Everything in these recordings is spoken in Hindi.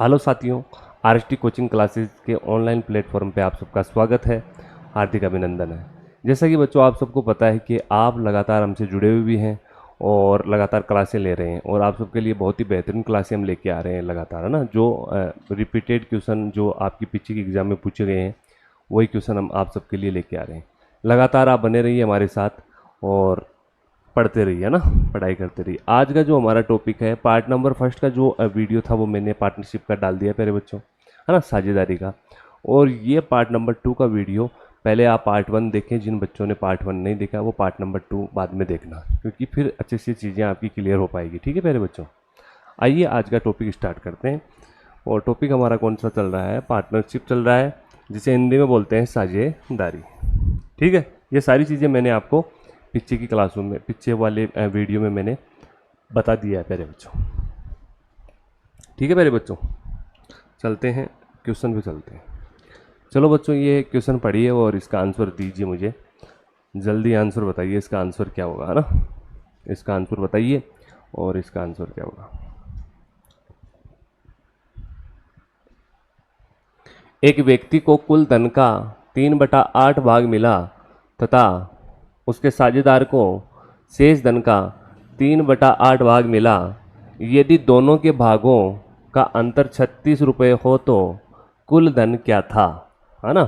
हेलो साथियों, आरएसटी कोचिंग क्लासेस के ऑनलाइन प्लेटफॉर्म पे आप सबका स्वागत है। हार्दिक अभिनंदन है। जैसा कि बच्चों आप सबको पता है कि आप लगातार हमसे जुड़े हुए भी हैं और लगातार क्लासें ले रहे हैं और आप सबके लिए बहुत ही बेहतरीन क्लासें हम लेके आ रहे हैं लगातार, है ना। जो रिपीटेड क्वेश्चन जो आपकी पीछे के एग्ज़ाम में पूछे गए हैं वही क्वेश्चन हम आप सबके लिए लेके आ रहे हैं। लगातार आप बने रहिए हमारे साथ और पढ़ते रहिए ना, पढ़ाई करते रहिए। आज का जो हमारा टॉपिक है, पार्ट नंबर फर्स्ट का जो वीडियो था वो मैंने पार्टनरशिप का डाल दिया प्यारे बच्चों, है ना, साझेदारी का। और ये पार्ट नंबर 2 का वीडियो पहले आप पार्ट 1 देखें। जिन बच्चों ने पार्ट 1 नहीं देखा वो पार्ट नंबर 2 बाद में देखना, क्योंकि फिर अच्छी सी चीज़ें आपकी क्लियर हो पाएगी। ठीक है प्यारे बच्चों, आइए आज का टॉपिक स्टार्ट करते हैं। और टॉपिक हमारा कौन सा चल रहा है? पार्टनरशिप चल रहा है, जिसे हिंदी में बोलते हैं साझेदारी। ठीक है, ये सारी चीज़ें मैंने आपको पीछे की क्लासरूम में, पीछे वाले वीडियो में मैंने बता दिया है प्यारे बच्चों। ठीक है प्यारे बच्चों, चलते हैं क्वेश्चन पे चलते हैं। चलो बच्चों, ये क्वेश्चन पढ़िए और इसका आंसर दीजिए मुझे। जल्दी आंसर बताइए, इसका आंसर क्या होगा, है ना। इसका आंसर बताइए और इसका आंसर क्या होगा। एक व्यक्ति को कुल धन का 3/8 भाग मिला तथा उसके साझेदार को शेष धन का 3/8 भाग मिला। यदि दोनों के भागों का अंतर 36 रुपये हो तो कुल धन क्या था, है ना।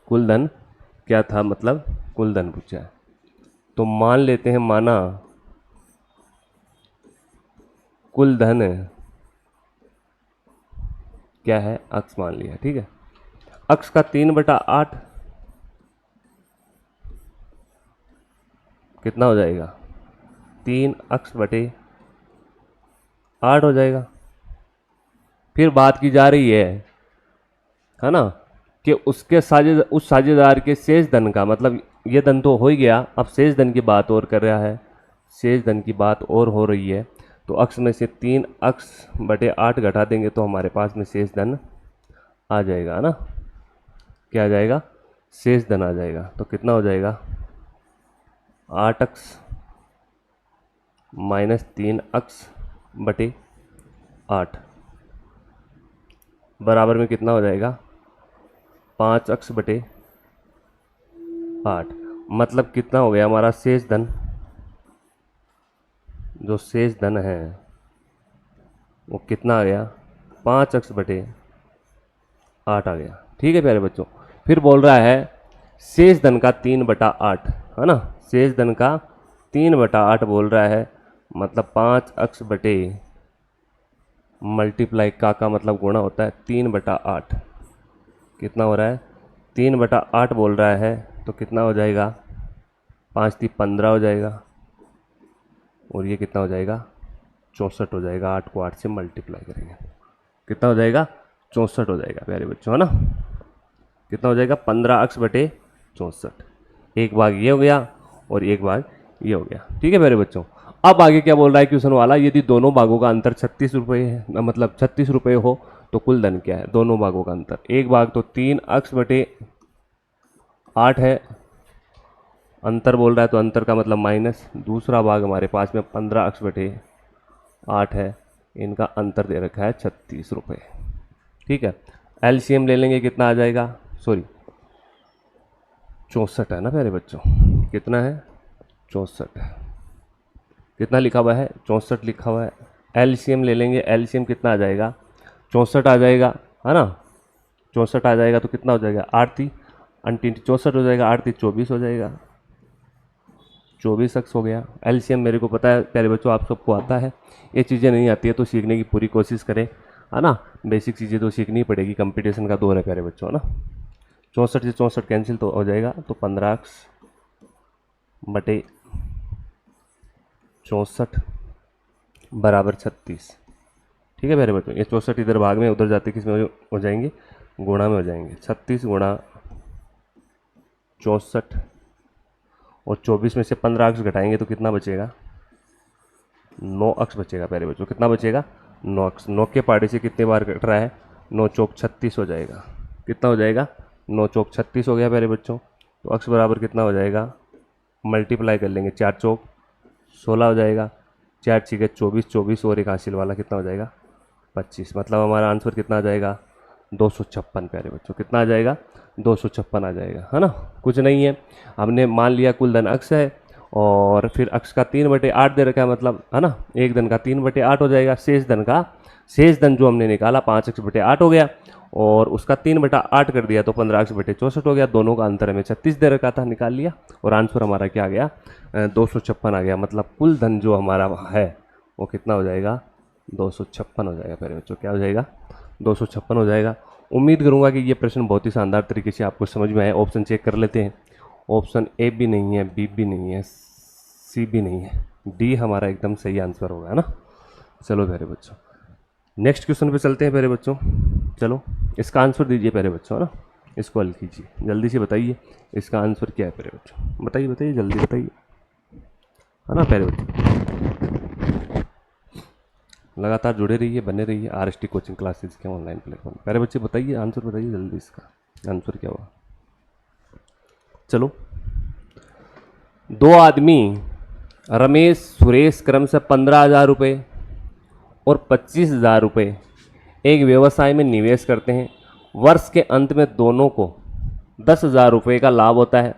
कुल धन क्या था, मतलब कुल धन पूछा है। तो मान लेते हैं, माना कुल धन क्या है, अक्स मान लिया। ठीक है, अक्स का 3/8 कितना हो जाएगा? 3 अक्स बटे 8 हो जाएगा। फिर बात की जा रही है ना, कि उसके उस साझेदार के शेष धन का, मतलब ये धन तो हो ही गया, अब शेष धन की बात और कर रहा है। शेष धन की बात और हो रही है, तो अक्स में से 3 अक्स बटे 8 घटा देंगे तो हमारे पास में शेष धन आ जाएगा, है ना। क्या आ जाएगा? शेष धन आ जाएगा। तो कितना हो जाएगा? 8 अक्स माइनस 3 अक्स बटे 8 बराबर में कितना हो जाएगा? 5 अक्स बटे 8। मतलब कितना हो गया हमारा शेष धन? जो शेष धन है वो कितना आ गया? 5 अक्स बटे 8 आ गया। ठीक है प्यारे बच्चों, फिर बोल रहा है शेष धन का 3/8, है ना। शेष धन का 3/8 बोल रहा है, मतलब 5 अक्स बटे मल्टीप्लाई का मतलब गुणा होता है 3/8। कितना हो रहा है? 3/8 बोल रहा है, तो कितना हो जाएगा? 5 × 15 हो जाएगा, और ये कितना हो जाएगा? 64 हो जाएगा। 8 को 8 से मल्टीप्लाई करेंगे, कितना हो जाएगा? 64 हो जाएगा प्यारे बच्चों, है ना। कितना हो जाएगा? 15 अक्स बटे 64। एक भाग ये हो गया और एक भाग ये हो गया। ठीक है प्यारे बच्चों, अब आगे क्या बोल रहा है क्वेश्चन वाला? यदि दोनों भागों का अंतर 36 रुपये है, मतलब 36 रुपये हो तो कुल धन क्या है? दोनों भागों का अंतर, एक भाग तो 3 अक्स बटे 8 है, अंतर बोल रहा है तो अंतर का मतलब माइनस। दूसरा भाग हमारे पास में 15 अक्स बटे 8 है, इनका अंतर दे रखा है 36 रुपये। ठीक है, एलसीएम ले लेंगे, कितना आ जाएगा? सॉरी 64 है ना प्यारे बच्चों। कितना है? 64। कितना लिखा हुआ है? 64 लिखा हुआ है। एलसीएम ले लेंगे, एलसीएम कितना आ जाएगा? 64 आ जाएगा, है ना। 64 आ जाएगा तो कितना हो जाएगा? 8 × 3 64 हो जाएगा, 8 × 3 24 हो जाएगा। 24 अक्स हो गया। एलसीएम मेरे को पता है प्यारे बच्चों, आप सबको आता है। ये चीज़ें नहीं आती है तो सीखने की पूरी कोशिश करें, है ना। बेसिक चीज़ें तो सीखनी पड़ेगी, कंपटीशन का दौर है प्यारे बच्चों, है ना। 64 से 64 कैंसिल तो हो जाएगा, तो 15 अक्स बटे 64 बराबर 36। ठीक है प्यारे बच्चों, ये 64 इधर भाग में, उधर जाते किस में हो जाएंगे? गुणा में हो जाएंगे। 36 गुणा 64, और 24 में से 15 अक्स घटाएंगे तो कितना बचेगा? 9 अक्स बचेगा प्यारे बच्चों। कितना बचेगा? 9 अक्स। 9 के पार्टी से कितने बार कट रहा है? 9 चौक 36 हो जाएगा। कितना हो जाएगा? 9 चौक 36 हो गया प्यारे बच्चों। तो अक्स बराबर कितना हो जाएगा? मल्टीप्लाई कर लेंगे, 4 चौक 16 हो जाएगा, 4 छीके 24, 24 और एक हासिल वाला कितना हो जाएगा? 25, मतलब हमारा आंसर कितना आ जाएगा 256 प्यारे बच्चों, कितना आ जाएगा 256 आ जाएगा, है ना। कुछ नहीं है, हमने मान लिया कुल धन अक्ष है और फिर अक्ष का 3/8 दे रखा है, मतलब है ना, एक धन का 3/8 हो जाएगा। शेष धन जो हमने निकाला 5x/8 हो गया और उसका 3/8 कर दिया तो 15x/64 हो गया। दोनों का अंतर हमें 36 दे रखा था, निकाल लिया और आंसर हमारा क्या आ गया 256 आ गया। मतलब कुल धन जो हमारा है वो कितना हो जाएगा 256 हो जाएगा प्यारे बच्चों, क्या हो जाएगा 256 हो जाएगा। उम्मीद करूंगा कि ये प्रश्न बहुत ही शानदार तरीके से आपको समझ में आया। ऑप्शन चेक कर लेते हैं। ऑप्शन ए भी नहीं है, बी भी नहीं है, सी भी नहीं है, डी हमारा एकदम सही आंसर होगा, है ना। चलो प्यारे बच्चों नेक्स्ट क्वेश्चन पे चलते हैं प्यारे बच्चों। चलो इसका आंसर दीजिए प्यारे बच्चों, है ना, इसको हल कीजिए, जल्दी से बताइए इसका आंसर क्या है प्यारे बच्चों, बताइए बताइए जल्दी बताइए, है ना प्यारे बच्चों। लगातार जुड़े रहिए, बने रहिए RST कोचिंग क्लासेस के ऑनलाइन प्लेटफॉर्म। प्यारे बच्चे बताइए आंसर, बताइए जल्दी इसका आंसर क्या हुआ। चलो, दो आदमी रमेश सुरेश क्रम से 15,000 रुपये और 25,000 रुपये एक व्यवसाय में निवेश करते हैं। वर्ष के अंत में दोनों को 10,000 रुपये का लाभ होता है।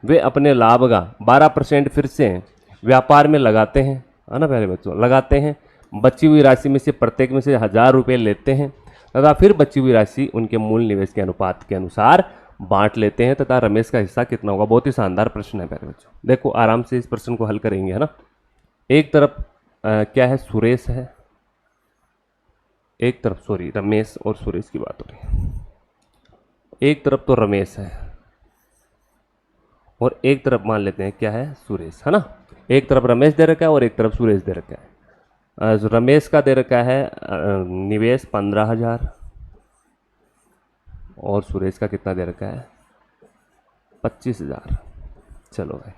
वे अपने लाभ का 12% फिर से व्यापार में लगाते हैं, है ना प्यारे बच्चों, लगाते हैं। बची हुई राशि में से प्रत्येक में से 1,000 रुपये लेते हैं तथा फिर बची हुई राशि उनके मूल निवेश के अनुपात के अनुसार बांट लेते हैं तथा रमेश का हिस्सा कितना होगा। बहुत ही शानदार प्रश्न है प्यारे बच्चों, देखो आराम से इस प्रश्न को हल करेंगे, है ना। एक तरफ क्या है सुरेश है, एक तरफ सॉरी रमेश और सुरेश की बात हो रही है। एक तरफ तो रमेश है और एक तरफ मान लेते हैं क्या है सुरेश, है ना। एक तरफ रमेश दे रखा है और एक तरफ सुरेश दे रखा है। रमेश का दे रखा है निवेश 15,000 और सुरेश का कितना दे रखा है 25,000। चलो भाई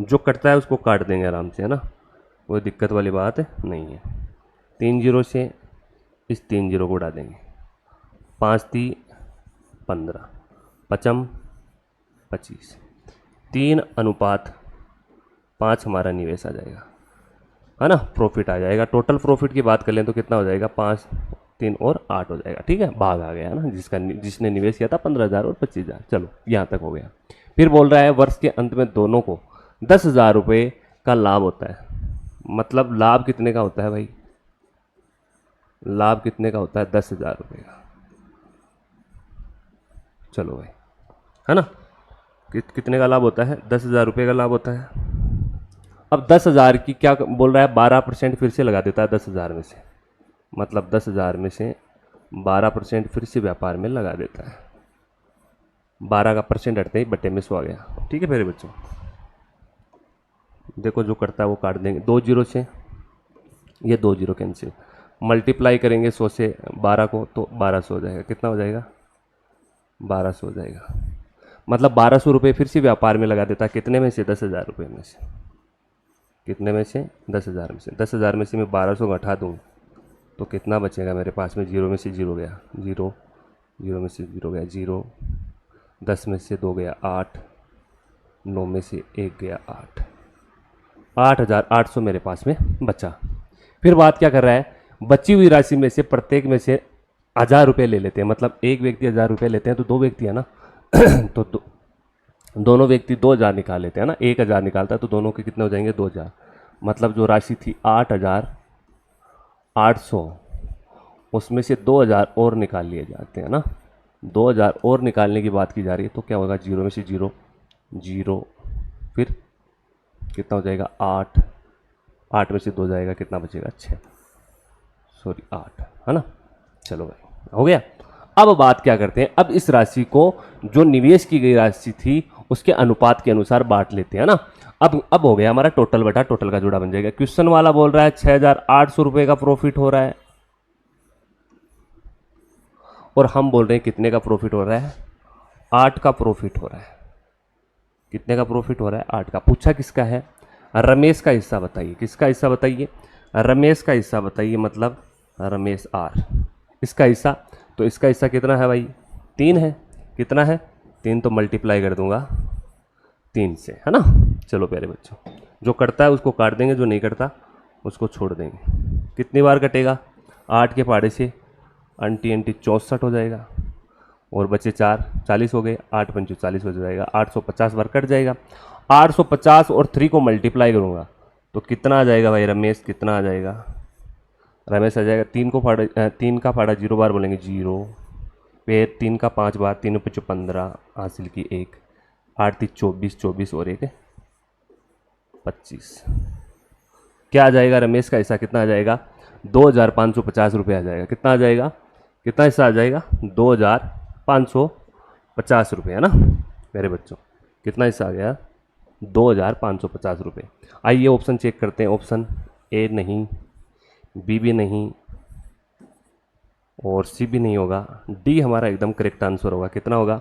जो कटता है उसको काट देंगे आराम से, है ना, कोई दिक्कत वाली बात नहीं है। 3 जीरो से इस 3 जीरो को उड़ा देंगे, 5 × 3 = 15, 5 × 25, 3:5 हमारा निवेश आ जाएगा, है ना, प्रॉफिट आ जाएगा। टोटल प्रॉफिट की बात कर लें तो कितना हो जाएगा 5, 3 और 8 हो जाएगा, ठीक है। भाग आ गया, है ना, जिसने निवेश किया था 15,000 और 25,000। चलो यहाँ तक हो गया। फिर बोल रहा है वर्ष के अंत में दोनों को 10,000 रुपये का लाभ होता है। मतलब लाभ कितने का होता है भाई, लाभ कितने का होता है 10,000 रुपये का। चलो भाई, है ना, कितने का लाभ होता है 10,000 रुपये का लाभ होता है। अब 10,000 की क्या बोल रहा है 12% फिर से लगा देता है 10,000 में से, मतलब 10,000 में से 12% फिर से व्यापार में लगा देता है। 12 का परसेंट हटते ही बटे में 100 आ गया, ठीक है मेरे बच्चों। देखो जो करता है वो काट देंगे, 2 जीरो से ये 2 जीरो कैंसिल, मल्टीप्लाई करेंगे 100 से 12 को तो 1200 हो जाएगा। कितना हो जाएगा 1200 हो जाएगा। मतलब 1200 रुपये फिर से व्यापार में लगा देता है, कितने में से 10,000 रुपये में से, कितने में से 10,000 में से। 10,000 में से मैं 1200 घटा दूँ तो कितना बचेगा मेरे पास में, जीरो में से जीरो गया, जीरो, जीरो में से जीरो गया जीरो, 10 में से 2 गया 8, 9 में से 1 गया 8, 8,800 मेरे पास में बचा। फिर बात क्या कर रहा है, बची हुई राशि में से प्रत्येक में से 1,000 रुपये ले लेते हैं। मतलब एक व्यक्ति 1,000 रुपये लेते हैं तो 2 व्यक्ति है ना तो दोनों व्यक्ति 2,000 निकाल लेते हैं ना, 1,000 निकालता है तो दोनों के कितने हो जाएंगे 2,000। मतलब जो राशि थी 8,800 उसमें से 2,000 और निकाल लिए जाते हैं ना, 2,000 और निकालने की बात की जा रही है। तो क्या होगा, जीरो में से जीरो, जीरो, फिर कितना हो जाएगा 8, 8 में से 2 जाएगा, कितना बचेगा 6, सॉरी 8, है ना। चलो भाई हो गया। अब बात क्या करते हैं, अब इस राशि को जो निवेश की गई राशि थी उसके अनुपात के अनुसार बांट लेते हैं ना। अब हो गया हमारा टोटल बटा टोटल का जोड़ा बन जाएगा। क्वेश्चन वाला बोल रहा है 6,800 रुपये का प्रॉफिट हो रहा है और हम बोल रहे हैं कितने का प्रॉफिट हो रहा है, 8 का प्रॉफिट हो रहा है। कितने का प्रॉफिट हो रहा है 8 का। पूछा किसका है, रमेश का हिस्सा बताइए। किसका हिस्सा बताइए, रमेश का हिस्सा बताइए, मतलब रमेश आर। इसका हिस्सा, तो इसका हिस्सा कितना है भाई 3 है। कितना है 3, तो मल्टीप्लाई कर दूंगा 3 से, है ना। चलो प्यारे बच्चों, जो करता है उसको काट देंगे, जो नहीं करता उसको छोड़ देंगे। कितनी बार कटेगा 8 के पहाड़े से अंटी अंटी 64 हो जाएगा और बचे 4, 40 हो गए। 8 पंचू 40 हो जाएगा, 850 बार कट जाएगा। 850 और 3 को मल्टीप्लाई करूँगा तो कितना आ जाएगा भाई रमेश, कितना आ जाएगा रमेश? आ जाएगा 3 का फाड़ा 0 बार बोलेंगे 0, फिर 3 का 5 बार, 3 5 15 हासिल की 1, 8 3 24, 24 और 1 25। क्या आ जाएगा रमेश का हिस्सा, कितना आ जाएगा? 2550 रुपये आ जाएगा। कितना आ जाएगा, कितना हिस्सा आ जाएगा? 2550 रुपये, है ना मेरे बच्चों? कितना हिस्सा आ गया? 2550 रुपये। आइए ऑप्शन चेक करते हैं। ऑप्शन ए नहीं, बी भी नहीं और सी भी नहीं होगा, डी हमारा एकदम करेक्ट आंसर होगा। कितना होगा,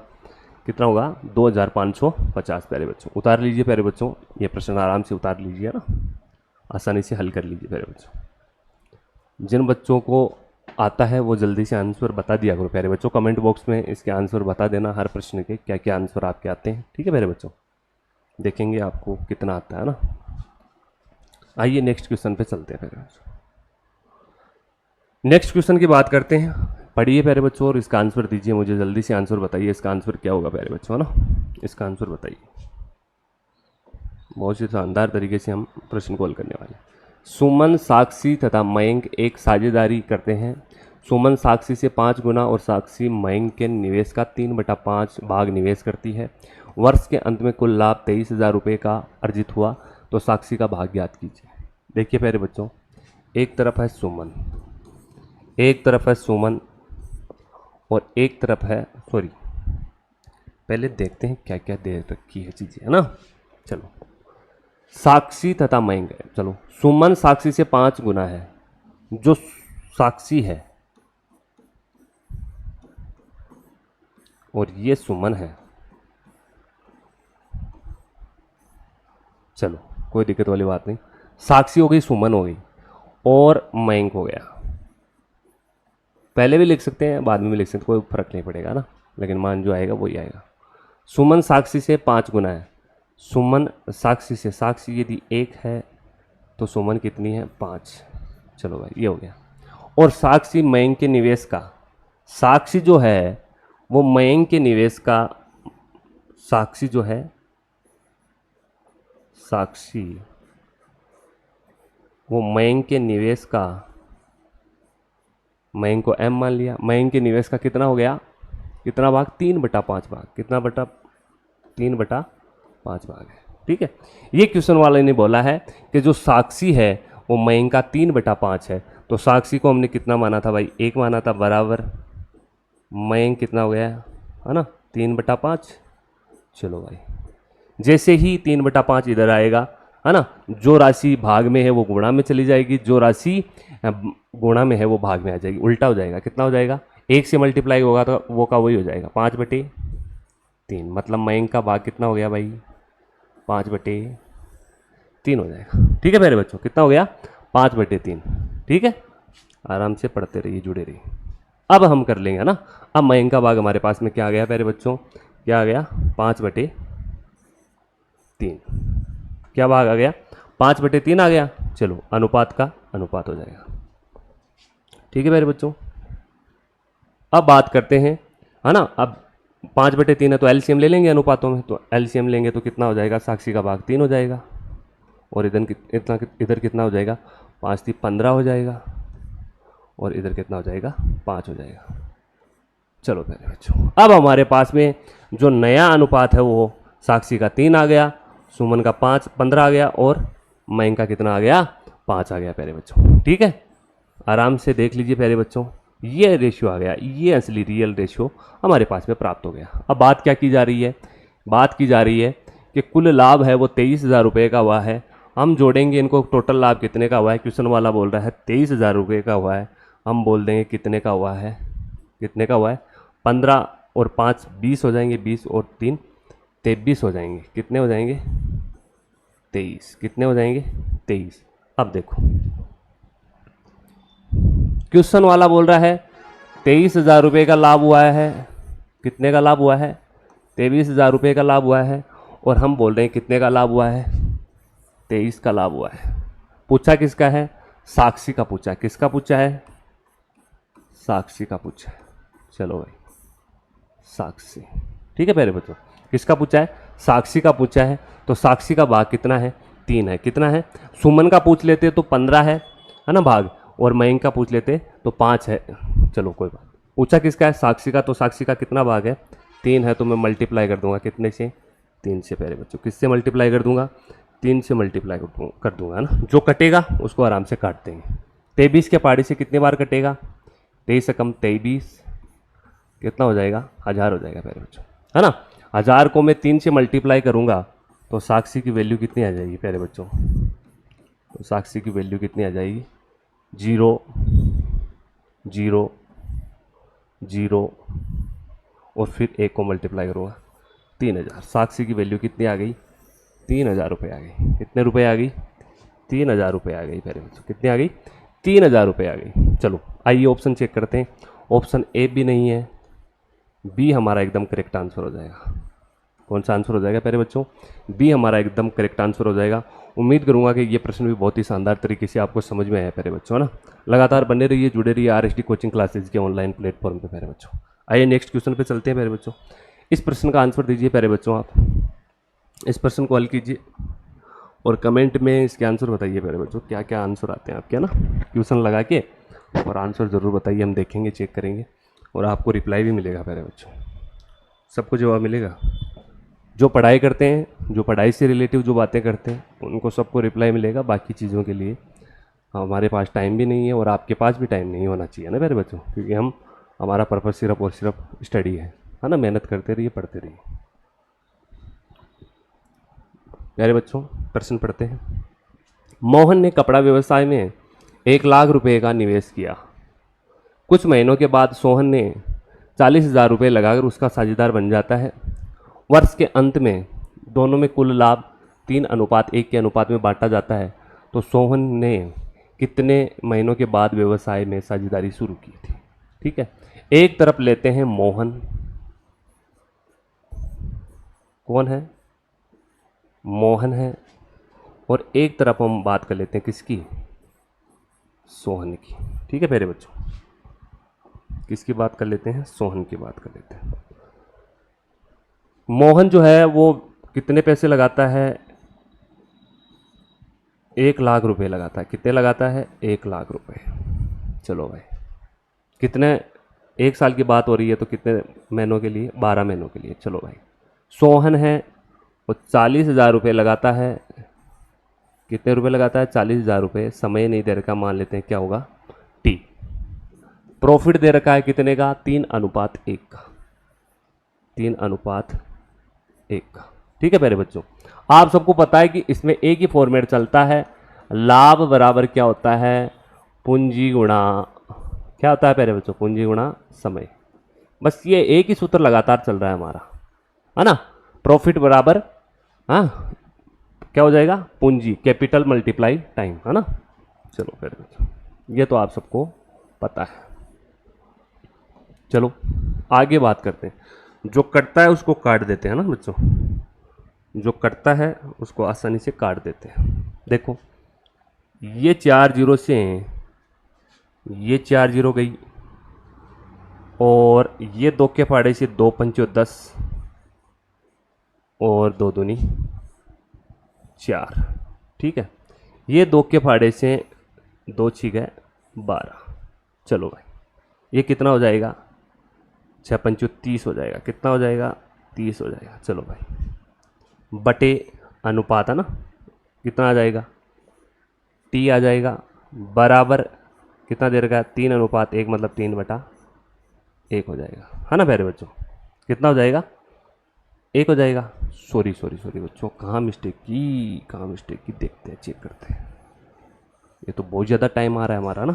कितना होगा? 2550। प्यारे बच्चों उतार लीजिए, प्यारे बच्चों ये प्रश्न आराम से उतार लीजिए ना, आसानी से हल कर लीजिए प्यारे बच्चों। जिन बच्चों को आता है वो जल्दी से आंसर बता दिया करो प्यारे बच्चों। कमेंट बॉक्स में इसके आंसर बता देना, हर प्रश्न के क्या क्या आंसर आपके आते हैं, ठीक है प्यारे बच्चों? देखेंगे आपको कितना आता है ना। आइए नेक्स्ट क्वेश्चन पे चलते हैं प्यारे बच्चों। नेक्स्ट क्वेश्चन की बात करते हैं। पढ़िए प्यारे बच्चों और इसका आंसर दीजिए मुझे, जल्दी से आंसर बताइए। इसका आंसर क्या होगा प्यारे बच्चों, है ना? इसका आंसर बताइए। बहुत ही शानदार तरीके से हम प्रश्न को हल करने वाले हैं। सुमन, साक्षी तथा मयंक एक साझेदारी करते हैं। सुमन साक्षी से 5 गुना और साक्षी मयंक के निवेश का 3/5 भाग निवेश करती है। वर्ष के अंत में कुल लाभ 23,000 रुपये का अर्जित हुआ, तो साक्षी का भाग ज्ञात कीजिए। देखिए प्यारे बच्चों, एक तरफ है सुमन, एक तरफ है सुमन और एक तरफ है पहले देखते हैं क्या क्या दे रखी है चीज़ें, है ना? चलो, साक्षी तथा मयंक है। चलो, सुमन साक्षी से 5 गुना है। जो साक्षी है और ये सुमन है। चलो कोई दिक्कत वाली बात नहीं। साक्षी हो गई, सुमन हो गई और मयंक हो गया। पहले भी लिख सकते हैं, बाद में भी लिख सकते हैं, कोई फर्क नहीं पड़ेगा ना, लेकिन मान जो आएगा वही आएगा। सुमन साक्षी से 5 गुना है। सुमन साक्षी से, साक्षी यदि 1 है तो सुमन कितनी है? 5। चलो भाई ये हो गया। और साक्षी मयंक के निवेश का, साक्षी जो है वो मयंक के निवेश का, साक्षी जो है, साक्षी वो मयंक के निवेश का, मयंक को m मान लिया। मयंक के निवेश का कितना हो गया, कितना भाग? 3/5 भाग। कितना बटा? 3/5 भाग है, ठीक है। ये क्वेश्चन वाले ने बोला है कि जो साक्षी है वो मयंक का 3/5 है, तो साक्षी को हमने कितना माना था भाई? 1 माना था, बराबर मयंक कितना हो गया, है ना? 3/5। चलो भाई, जैसे ही 3/5 इधर आएगा, है ना, जो राशि भाग में है वो गुणा में चली जाएगी, जो राशि गुणा में है वो भाग में आ जाएगी, उल्टा हो जाएगा। कितना हो जाएगा? 1 से मल्टीप्लाई होगा तो वो का वही हो जाएगा, 5/3। मतलब मयंक का भाग कितना हो गया भाई? 5/3 हो जाएगा, ठीक है मेरे बच्चों? कितना हो गया? 5/3, ठीक है। आराम से पढ़ते रहिए, जुड़े रहिए। अब हम कर लेंगे ना। अब मयंक का भाग हमारे पास में क्या आ गया मेरे बच्चों? क्या आ गया? 5/3। क्या भाग आ गया? 5/3 आ गया। चलो, अनुपात का अनुपात हो जाएगा, ठीक है मेरे बच्चों। अब बात करते हैं, है ना? अब 5/3 है तो एलसीएम ले लेंगे अनुपातों में, तो एलसीएम लेंगे तो कितना हो जाएगा? साक्षी का भाग 3 हो जाएगा और इधर कितना हो जाएगा? 5 3 15 हो जाएगा और इधर कितना हो जाएगा? 5 हो जाएगा। चलो मेरे बच्चों, अब हमारे पास में जो नया अनुपात है वो साक्षी का 3 आ गया, सुमन का 15 आ गया और मयंक का कितना आ गया? 5 आ गया प्यारे बच्चों, ठीक है। आराम से देख लीजिए प्यारे बच्चों, ये रेशियो आ गया, ये असली रियल रेशियो हमारे पास में प्राप्त हो गया। अब बात क्या की जा रही है? बात की जा रही है कि कुल लाभ है वो 23,000 रुपये का हुआ है। हम जोड़ेंगे इनको, टोटल लाभ कितने का हुआ है? क्वेश्चन वाला बोल रहा है 23,000 रुपये का हुआ है, हम बोल देंगे कितने का हुआ है? कितने का हुआ है? 15 और 5 20 हो जाएंगे, 20 और 3 23 हो जाएंगे। कितने हो जाएंगे? 23। कितने हो जाएंगे? 23। अब देखो, क्वेश्चन वाला बोल रहा है 23,000 रुपये का लाभ हुआ है। कितने का लाभ हुआ है? 23,000 रुपये का लाभ हुआ है और हम बोल रहे हैं कितने का लाभ हुआ है? 23 का लाभ हुआ है। पूछा किसका है? साक्षी का पूछा। किसका पूछा है? साक्षी का पूछा है। चलो भाई, साक्षी, ठीक है प्यारे बच्चों, किसका पूछा है? साक्षी का पूछा है। तो साक्षी का भाग कितना है? 3 है। कितना है? सुमन का पूछ लेते तो 15 है ना भाग, और मयंक का पूछ लेते तो 5 है। चलो कोई बात, पूछा किसका है? साक्षी का। तो साक्षी का कितना भाग है? 3 है। तो मैं मल्टीप्लाई कर दूंगा कितने से? 3 से प्यारे बच्चों। किससे मल्टीप्लाई कर दूंगा? 3 से मल्टीप्लाई कर दूंगा, है ना। जो कटेगा उसको आराम से काट देंगे। 23 के पहाड़ी से कितने बार कटेगा? 23 से कम 23, कितना हो जाएगा? 1000 हो जाएगा प्यारे बच्चों, है ना। 1000 को मैं 3 से मल्टीप्लाई करूंगा तो साक्षी की वैल्यू कितनी आ जाएगी प्यारे बच्चों? तो साक्षी की वैल्यू कितनी आ जाएगी? 0 0 0 और फिर 1 को मल्टीप्लाई करूँगा 3000। साक्षी की वैल्यू कितनी आ गई? 3000 रुपये आ गई। कितने रुपए आ गई? 3000 रुपये आ गई प्यारे बच्चों। कितनी आ गई? 3000 रुपये आ गई। चलो आइए ऑप्शन चेक करते हैं। ऑप्शन ए भी नहीं है, बी हमारा एकदम करेक्ट आंसर हो जाएगा। कौन सा आंसर हो जाएगा प्यारे बच्चों? बी हमारा एकदम करेक्ट आंसर हो जाएगा। उम्मीद करूंगा कि ये प्रश्न भी बहुत ही शानदार तरीके से आपको समझ में आया प्यारे बच्चों, है ना। लगातार बने रहिए, जुड़े रहिए आरएसडी कोचिंग क्लासेज के ऑनलाइन प्लेटफॉर्म पे प्यारे बच्चों। आइए नेक्स्ट क्वेश्चन पे चलते हैं प्यारे बच्चों। इस प्रश्न का आंसर दीजिए प्यारे बच्चों। आप इस प्रश्न को हल कीजिए और कमेंट में इसके आंसर बताइए प्यारे बच्चों, क्या क्या आंसर आते हैं आपके, है ना। ट्यूशन लगा के और आंसर ज़रूर बताइए, हम देखेंगे, चेक करेंगे और आपको रिप्लाई भी मिलेगा प्यारे बच्चों। सबको जवाब मिलेगा। जो पढ़ाई करते हैं, जो पढ़ाई से रिलेटिव जो बातें करते हैं, उनको सबको रिप्लाई मिलेगा। बाकी चीज़ों के लिए हमारे पास टाइम भी नहीं है और आपके पास भी टाइम नहीं होना चाहिए ना प्यारे बच्चों, क्योंकि हमारा पर्पज़ सिर्फ और सिर्फ स्टडी है ना। मेहनत करते रहिए, पढ़ते रहिए प्यारे बच्चों। प्रश्न पढ़ते हैं। मोहन ने कपड़ा व्यवसाय में 1,00,000 रुपये का निवेश किया। कुछ महीनों के बाद सोहन ने 40,000 रुपये लगाकर उसका साझेदार बन जाता है। वर्ष के अंत में दोनों में कुल लाभ 3:1 के अनुपात में बांटा जाता है। तो सोहन ने कितने महीनों के बाद व्यवसाय में साझेदारी शुरू की थी? ठीक है, एक तरफ लेते हैं मोहन, कौन है? मोहन है, और एक तरफ हम बात कर लेते हैं किसकी? सोहन की। ठीक है प्यारे बच्चों, किसकी बात कर लेते हैं? सोहन की बात कर लेते हैं। मोहन जो है वो कितने पैसे लगाता है? 1,00,000 रुपये लगाता है। कितने लगाता है? 1,00,000 रुपये। चलो भाई, कितने, 1 साल की बात हो रही है तो कितने महीनों के लिए? 12 महीनों के लिए। चलो भाई, सोहन है वो 40,000 रुपये लगाता है। कितने रुपए लगाता है? 40,000 रुपये। समय नहीं दे रखा, मान लेते हैं क्या होगा? टी। प्रॉफिट दे रखा है कितने का? 3:1 का। 3:1 का। ठीक है प्यारे बच्चों, आप सबको पता है कि इसमें एक ही फॉर्मेट चलता है। लाभ बराबर क्या होता है? पूंजी गुणा, क्या होता है प्यारे बच्चों? पूंजी गुणा समय। बस ये एक ही सूत्र लगातार चल रहा है हमारा, है ना। प्रॉफिट बराबर, हाँ, क्या हो जाएगा? पूंजी, कैपिटल मल्टीप्लाई टाइम, है ना। चलो प्यारे बच्चों, ये तो आप सबको पता है। चलो आगे बात करते हैं। जो कटता है उसको काट देते हैं ना बच्चों, जो कटता है उसको आसानी से काट देते हैं। देखो ये 4 जीरो से ये 4 जीरो गई, और ये 2 के फाड़े से 2 पंचो 10 और 2 दूनी 4। ठीक है, ये 2 के फाड़े से 2 छिके 12। चलो भाई, ये कितना हो जाएगा? 6 पंचो 30 हो जाएगा। कितना हो जाएगा? 30 हो जाएगा। चलो भाई, बटे अनुपात है ना, कितना आ जाएगा? टी आ जाएगा। बराबर कितना दे रखा है? 3:1, मतलब 3/1 हो जाएगा, है ना प्यारे बच्चों। कितना हो जाएगा? 1 हो जाएगा। सॉरी बच्चों, कहाँ मिस्टेक की, देखते हैं, चेक करते हैं। ये तो बहुत ज़्यादा टाइम आ रहा है हमारा ना,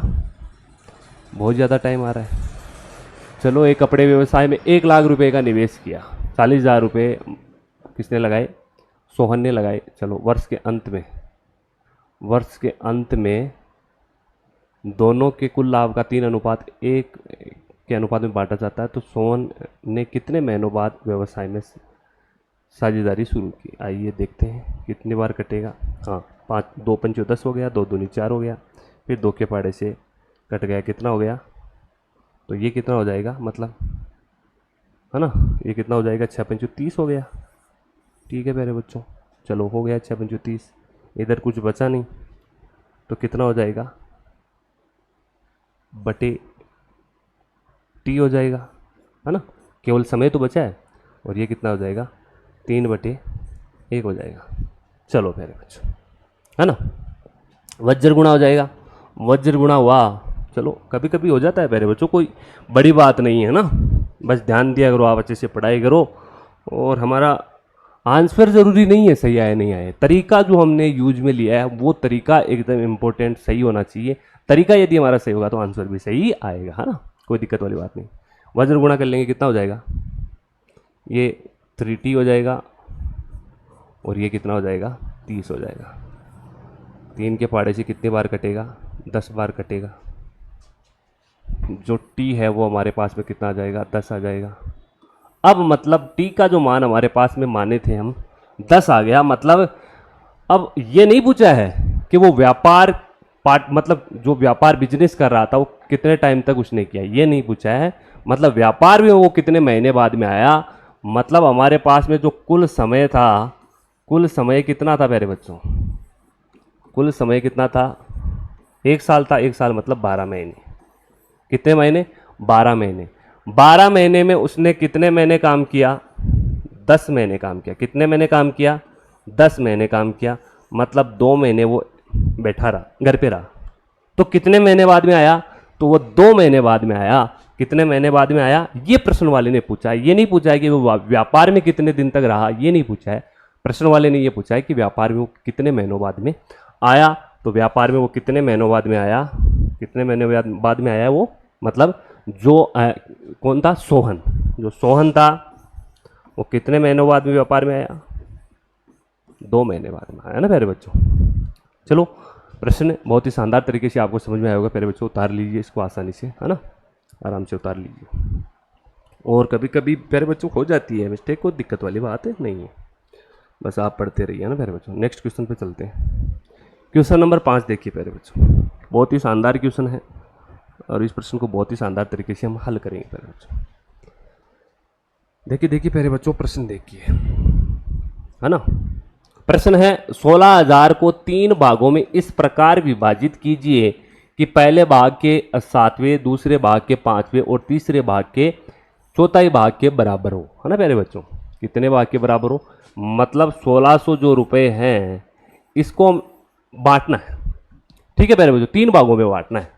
बहुत ज़्यादा टाइम आ रहा है। चलो, एक कपड़े व्यवसाय में 1,00,000 रुपये का निवेश किया। 40,000 रुपये किसने लगाए? सोहन ने लगाए। चलो, वर्ष के अंत में दोनों के कुल लाभ का 3:1 के अनुपात में बांटा जाता है। तो सोहन ने कितने महीनों बाद व्यवसाय में साझेदारी शुरू की? आइए देखते हैं कितनी बार कटेगा। हाँ, 2 पंचो 10 हो गया, 2 दूनी 4 हो गया, फिर 2 के पाड़े से कट गया, कितना हो गया? तो ये कितना हो जाएगा, मतलब है ना, ये कितना हो जाएगा, 6 × 30 हो गया। ठीक है प्यारे बच्चों, चलो हो गया 6 × 30, इधर कुछ बचा नहीं, तो कितना हो जाएगा, बटे टी हो जाएगा, है ना, केवल समय तो बचा है। और ये कितना हो जाएगा, 3/1 हो जाएगा। चलो प्यारे बच्चों, है ना, वज्र गुणा हो जाएगा, वज्र गुणा हुआ, चलो कभी कभी हो जाता है प्यारे बच्चों, कोई बड़ी बात नहीं है ना, बस ध्यान दिया करो, आप अच्छे से पढ़ाई करो। और हमारा आंसर ज़रूरी नहीं है सही आए नहीं आए, तरीका जो हमने यूज में लिया है वो तरीका एकदम इम्पोर्टेंट सही होना चाहिए। तरीका यदि हमारा सही होगा तो आंसर भी सही आएगा, है ना, कोई दिक्कत वाली बात नहीं। वज्र गुणा कर लेंगे, कितना हो जाएगा, ये 3t हो जाएगा, और ये कितना हो जाएगा, 30 हो जाएगा। 3 के पहाड़े से कितने बार कटेगा, 10 बार कटेगा। जो t है वो हमारे पास में कितना आ जाएगा, 10 आ जाएगा। अब मतलब t का जो मान हमारे पास में माने थे हम, 10 आ गया। मतलब अब ये नहीं पूछा है कि वो व्यापार पार्ट, मतलब जो व्यापार बिजनेस कर रहा था वो कितने टाइम तक उसने किया, ये नहीं पूछा है। मतलब व्यापार में वो कितने महीने बाद में आया, मतलब हमारे पास में जो कुल समय था, कुल समय कितना था प्यारे बच्चों, कुल समय कितना था, 1 साल था। 1 साल मतलब 12 महीने। कितने महीने, 12 महीने। 12 महीने में उसने कितने महीने काम किया, 10 महीने काम किया। कितने महीने काम किया, 10 महीने काम किया। मतलब 2 महीने वो बैठा रहा, घर पे रहा। तो कितने महीने बाद में आया, तो वो 2 महीने बाद में आया। कितने महीने बाद में आया, ये प्रश्न वाले ने पूछा है। ये नहीं पूछा है कि वो व्यापार में कितने दिन तक रहा, ये नहीं पूछा है। प्रश्न वाले ने ये पूछा है कि व्यापार में वो कितने महीनों बाद में आया। तो व्यापार में वो कितने महीनों बाद में आया, कितने महीने बाद में आया वो, मतलब जो कौन था, सोहन। जो सोहन था वो कितने महीनों बाद में व्यापार में आया, 2 महीने बाद में आया ना प्यारे बच्चों। चलो प्रश्न बहुत ही शानदार तरीके से आपको समझ में आया होगा प्यारे बच्चों। उतार लीजिए इसको आसानी से, है ना, आराम से उतार लीजिए। और कभी कभी प्यारे बच्चों हो जाती है मिस्टेक, कोई दिक्कत वाली बात है नहीं है, बस आप पढ़ते रहिए ना प्यारे बच्चों। नेक्स्ट क्वेश्चन पे चलते हैं। क्वेश्चन नंबर 5 देखिए प्यारे बच्चों, बहुत ही शानदार क्वेश्चन है और इस प्रश्न को बहुत ही शानदार तरीके से हम हल करेंगे प्यारे बच्चों। देखिए देखिए प्यारे बच्चों, प्रश्न देखिए, है ना। प्रश्न है 16,000 को 3 भागों में इस प्रकार विभाजित कीजिए कि पहले भाग के 7वें, दूसरे भाग के 5वें और तीसरे भाग के 1/4 भाग के बराबर हो, है ना प्यारे बच्चों। कितने भाग के बराबर हो, मतलब 1600 जो रुपए हैं इसको बांटना है। ठीक है प्यारे बच्चों, 3 भागों में बांटना है।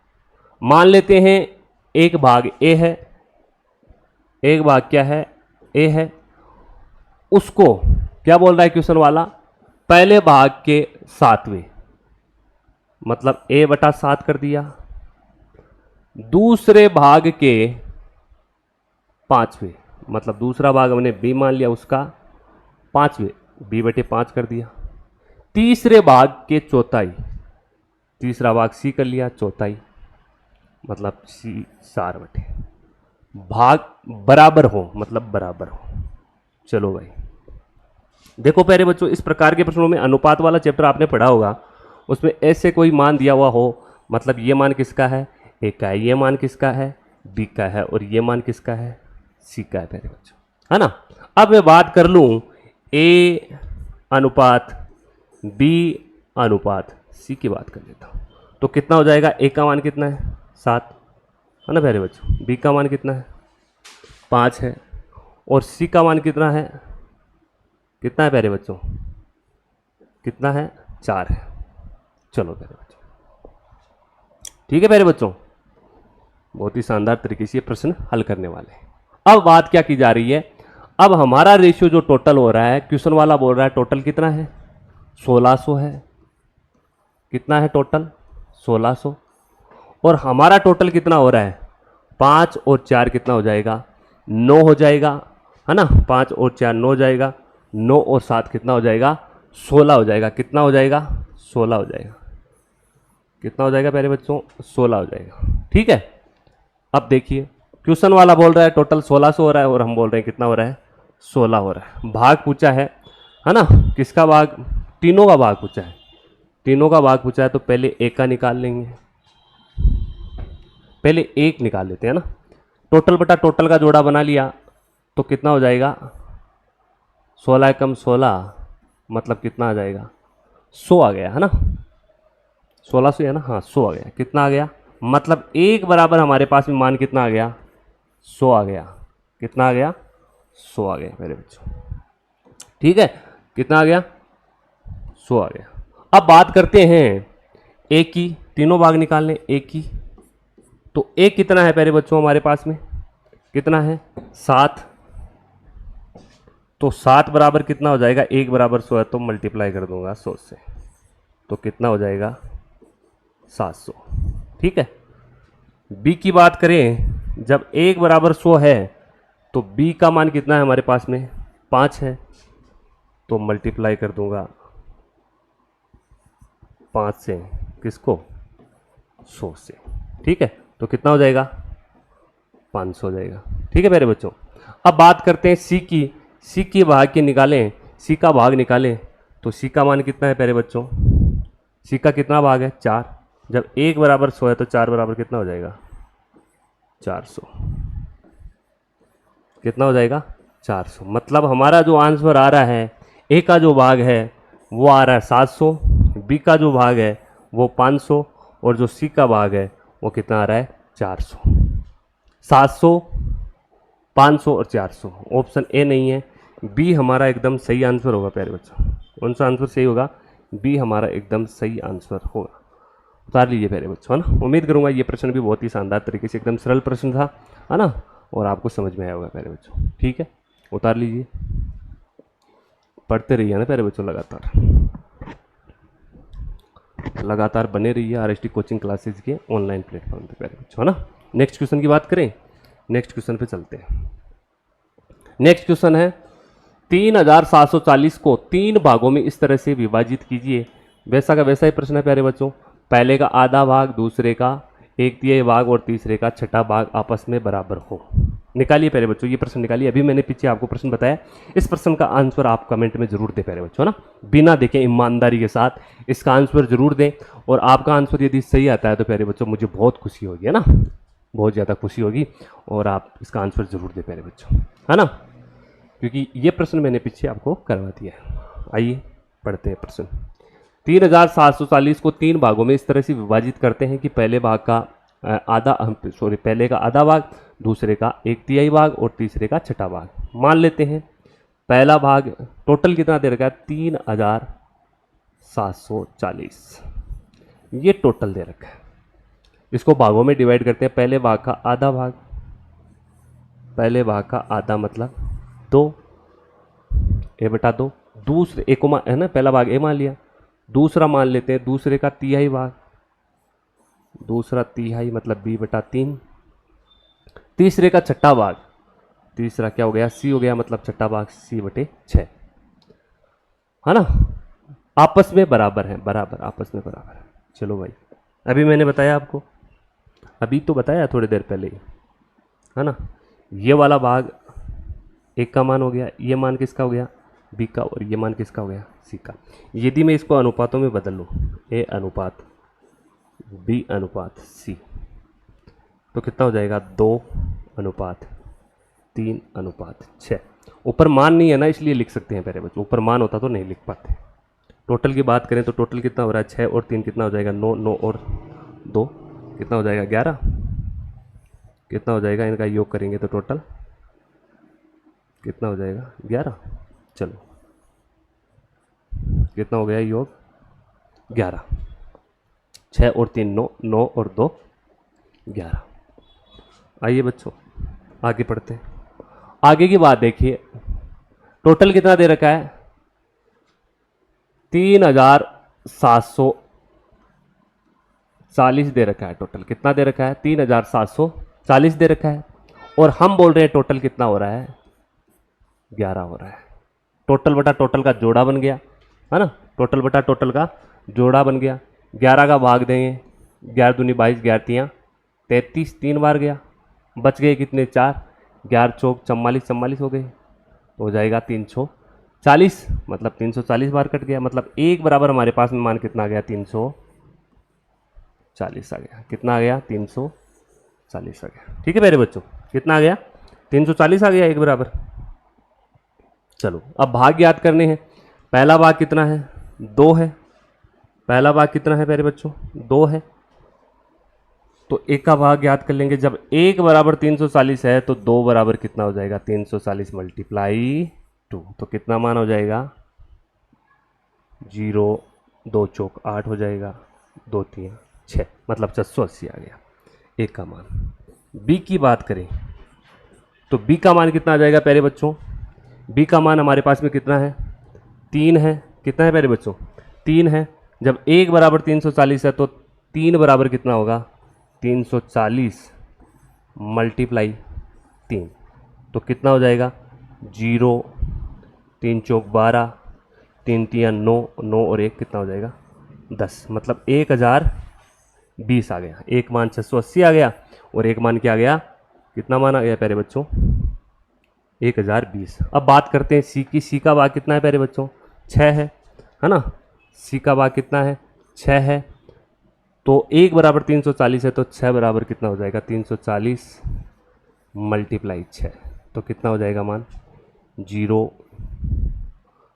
मान लेते हैं एक भाग ए है, एक भाग क्या है, ए है। उसको क्या बोल रहा है क्वेश्चन वाला, पहले भाग के 7वें, मतलब a/7 कर दिया। दूसरे भाग के 5वें, मतलब दूसरा भाग हमने b मान लिया, उसका 5वें b/5 कर दिया। तीसरे भाग के 1/4, तीसरा भाग c कर लिया, 1/4 मतलब c 4/, भाग बराबर हो, मतलब बराबर हो। चलो भाई देखो प्यारे बच्चों, इस प्रकार के प्रश्नों में अनुपात वाला चैप्टर आपने पढ़ा होगा, उसमें ऐसे कोई मान दिया हुआ हो, मतलब ये मान किसका है, ए का है, ये मान किसका है, बी का है, और ये मान किसका है, सी का है प्यारे बच्चों, है ना। अब मैं बात कर लूं ए अनुपात बी अनुपात सी की बात कर लेता हूं, तो कितना हो जाएगा, ए का मान कितना है, 7, है ना प्यारे बच्चों। बी का मान कितना है, 5 है, और सी का मान कितना है, कितना है प्यारे बच्चों, कितना है, 4 है। चलो प्यारे बच्चों, ठीक है प्यारे बच्चों, बहुत ही शानदार तरीके से ये प्रश्न हल करने वाले हैं। अब बात क्या की जा रही है, अब हमारा रेशियो जो टोटल हो रहा है, क्वेश्चन वाला बोल रहा है टोटल कितना है, 1600 है। कितना है टोटल, 1600, और हमारा टोटल कितना हो रहा है, 5 और 4 कितना हो जाएगा, 9 हो जाएगा, है ना। 5 और 4 9 हो जाएगा, 9 और 7 कितना हो जाएगा, 16 हो जाएगा। कितना हो जाएगा, 16 हो जाएगा। कितना हो जाएगा प्यारे बच्चों, 16 हो जाएगा। ठीक है, अब देखिए क्वेश्चन वाला बोल रहा है टोटल 1600 हो रहा है, और हम बोल रहे हैं कितना हो रहा है, 16 हो रहा है। भाग पूछा है ना, किसका भाग, तीनों का भाग पूछा है। तीनों का भाग पूछा है तो पहले एक का निकाल लेंगे, पहले एक निकाल लेते हैं ना। टोटल बटा टोटल का जोड़ा बना लिया तो कितना हो जाएगा, 16 एकम 16 मतलब कितना आ जाएगा, 100 आ गया है ना, 1600 है ना, हाँ 100 आ गया। कितना आ गया, मतलब एक बराबर हमारे पास में मान कितना आ गया, 100 आ गया। कितना आ गया, 100 आ गया मेरे बच्चों। ठीक है, कितना आ गया, 100 आ गया। अब बात करते हैं ए की, तीनों भाग निकालने ए की। तो ए कितना है प्यारे बच्चों हमारे पास में, कितना है 7। तो 7 बराबर कितना हो जाएगा, 1 बराबर 100 है तो मल्टीप्लाई कर दूंगा 100 से, तो कितना हो जाएगा 700। ठीक है, बी की बात करें, जब 1 बराबर 100 है तो बी का मान कितना है हमारे पास में, 5 है, तो मल्टीप्लाई कर दूंगा 5 से, किसको, 100 से। ठीक है, तो कितना हो जाएगा, 500 हो जाएगा। ठीक है मेरे बच्चों, अब बात करते हैं सी की। सी की भाग के निकालें, सी का भाग निकालें तो सी का मान कितना है प्यारे बच्चों, सी का कितना भाग है, 4। जब 1 बराबर 100 है तो 4 बराबर कितना हो जाएगा, 400। कितना हो जाएगा, 400। मतलब हमारा जो आंसर आ रहा है, ए का जो भाग है वो आ रहा है 700, बी का जो भाग है वो 500, और जो सी का भाग है वो कितना आ रहा है, 400। 700, 500 और 400, ऑप्शन ए नहीं है, बी हमारा एकदम सही आंसर होगा प्यारे बच्चों। कौन सा आंसर सही होगा, बी हमारा एकदम सही आंसर होगा। उतार लीजिए प्यारे बच्चों, है ना। उम्मीद करूंगा ये प्रश्न भी बहुत ही शानदार तरीके से, एकदम सरल प्रश्न था, है ना, और आपको समझ में आया होगा प्यारे बच्चों। ठीक है, उतार लीजिए, पढ़ते रहिए ना प्यारे बच्चों, लगातार बने रहिए आरएसटी कोचिंग क्लासेज के ऑनलाइन प्लेटफॉर्म पे प्यारे बच्चों, है ना। नेक्स्ट क्वेश्चन की बात करें, नेक्स्ट क्वेश्चन पे चलते हैं। नेक्स्ट क्वेश्चन है 3740 को 3 भागों में इस तरह से विभाजित कीजिए। वैसा का वैसा ही प्रश्न है प्यारे बच्चों, पहले का आधा भाग, दूसरे का 1/3 भाग और तीसरे का छठा भाग आपस में बराबर हो। निकालिए प्यारे बच्चों, ये प्रश्न निकालिए। अभी मैंने पीछे आपको प्रश्न बताया, इस प्रश्न का आंसर आप कमेंट में जरूर दें प्यारे बच्चों, ना, बिना देखे ईमानदारी के साथ इसका आंसर जरूर दें। और आपका आंसर यदि सही आता है तो प्यारे बच्चों मुझे बहुत खुशी होगी, है ना, बहुत ज़्यादा खुशी होगी। और आप इसका आंसर जरूर दें प्यारे बच्चों, है ना, क्योंकि ये प्रश्न मैंने पीछे आपको करवा दिया है। आइए पढ़ते हैं प्रश्न। 3740 को 3 भागों में इस तरह से विभाजित करते हैं कि पहले भाग का पहले का आधा भाग, दूसरे का 1/3 भाग और तीसरे का छठा भाग। मान लेते हैं पहला भाग टोटल कितना दे रखा है, 3740, ये टोटल दे रखा है। इसको भागों में डिवाइड करते हैं, पहले भाग का आधा भाग, पहले भाग का आधा मतलब 2, ए बटा 2, दूसरे ए को है ना, पहला भाग ए मान लिया, दूसरा मान लेते हैं दूसरे का तिहाई भाग, दूसरा तिहाई मतलब बी बटा 3, तीसरे का छठा भाग, तीसरा क्या हो गया, सी हो गया, मतलब छठा भाग सी बटे 6, है ना, आपस में बराबर है, बराबर आपस में बराबर है। चलो भाई, अभी मैंने बताया आपको, अभी तो बताया थोड़ी देर पहले ही, है ना, ये वाला भाग एक का मान हो गया, ये मान किसका हो गया, बी का, और ये मान किसका हो गया, सी का। यदि मैं इसको अनुपातों में बदल लूँ, ए अनुपात बी अनुपात सी, तो कितना हो जाएगा, 2:3:6। ऊपर मान नहीं है ना, इसलिए लिख सकते हैं पहले बच्चों, ऊपर मान होता तो नहीं लिख पाते। टोटल की बात करें तो टोटल कितना हो रहा है, 6 और 3 कितना हो जाएगा, 9, 9 और 2 कितना हो जाएगा, 11, कितना हो जाएगा, इनका योग करेंगे तो टोटल कितना हो जाएगा, 11। चलो कितना हो गया योग, 11, 6 और 3 9, 9 और 2 11। आइए बच्चों आगे पढ़ते हैं। आगे की बात देखिए, टोटल कितना दे रखा है, 3740 दे रखा है। टोटल कितना दे रखा है, 3740 दे रखा है, और हम बोल रहे हैं टोटल कितना हो रहा है, 11 हो रहा है। टोटल बटा टोटल का जोड़ा बन गया, है ना, टोटल बटा टोटल का जोड़ा बन गया। 11 का भाग देंगे, 11 दूनी 22, 11 तियाँ 33, 3 बार गया, बच गए कितने, 4, 11 चौक 44, 44 हो गए, तो हो जाएगा 340, मतलब 340 बार कट गया, मतलब एक बराबर हमारे पास में मान कितना आ गया, 340 आ गया। कितना आ गया, 340 आ गया। ठीक है मेरे बच्चों, कितना आ गया? 340 आ गया, एक बराबर। चलो अब भाग याद करने हैं। पहला भाग कितना है? 2 है। पहला भाग कितना है प्यारे बच्चों? 2 है। तो एक का भाग याद कर लेंगे। जब एक बराबर 340 है तो 2 बराबर कितना हो जाएगा? 340 मल्टीप्लाई 2। तो कितना मान हो जाएगा? 0, 2 चौक 8 हो जाएगा, 2 3 6, मतलब 780 आ गया एक का मान। बी की बात करें तो बी का मान कितना आ जाएगा प्यारे बच्चों? बी का मान हमारे पास में कितना है? 3 है। कितना है प्यारे बच्चों? 3 है। जब एक बराबर 340 है तो 3 बराबर कितना होगा? 340 मल्टीप्लाई 3। तो कितना हो जाएगा? 0, 3 चौक 12, 3 3 9, 9 और 1 कितना हो जाएगा? 10, मतलब 1020 आ गया। एक मान 680 आ गया और एक मान क्या आ गया? कितना मान आ गया प्यारे बच्चों? 1020। अब बात करते हैं सी की। सी का भाग कितना है प्यारे बच्चों? 6 है ना? सी का भाग कितना है? 6 है। तो एक बराबर 340 है तो 6 बराबर कितना हो जाएगा? 340 मल्टीप्लाई 6। तो कितना हो जाएगा मान? 0,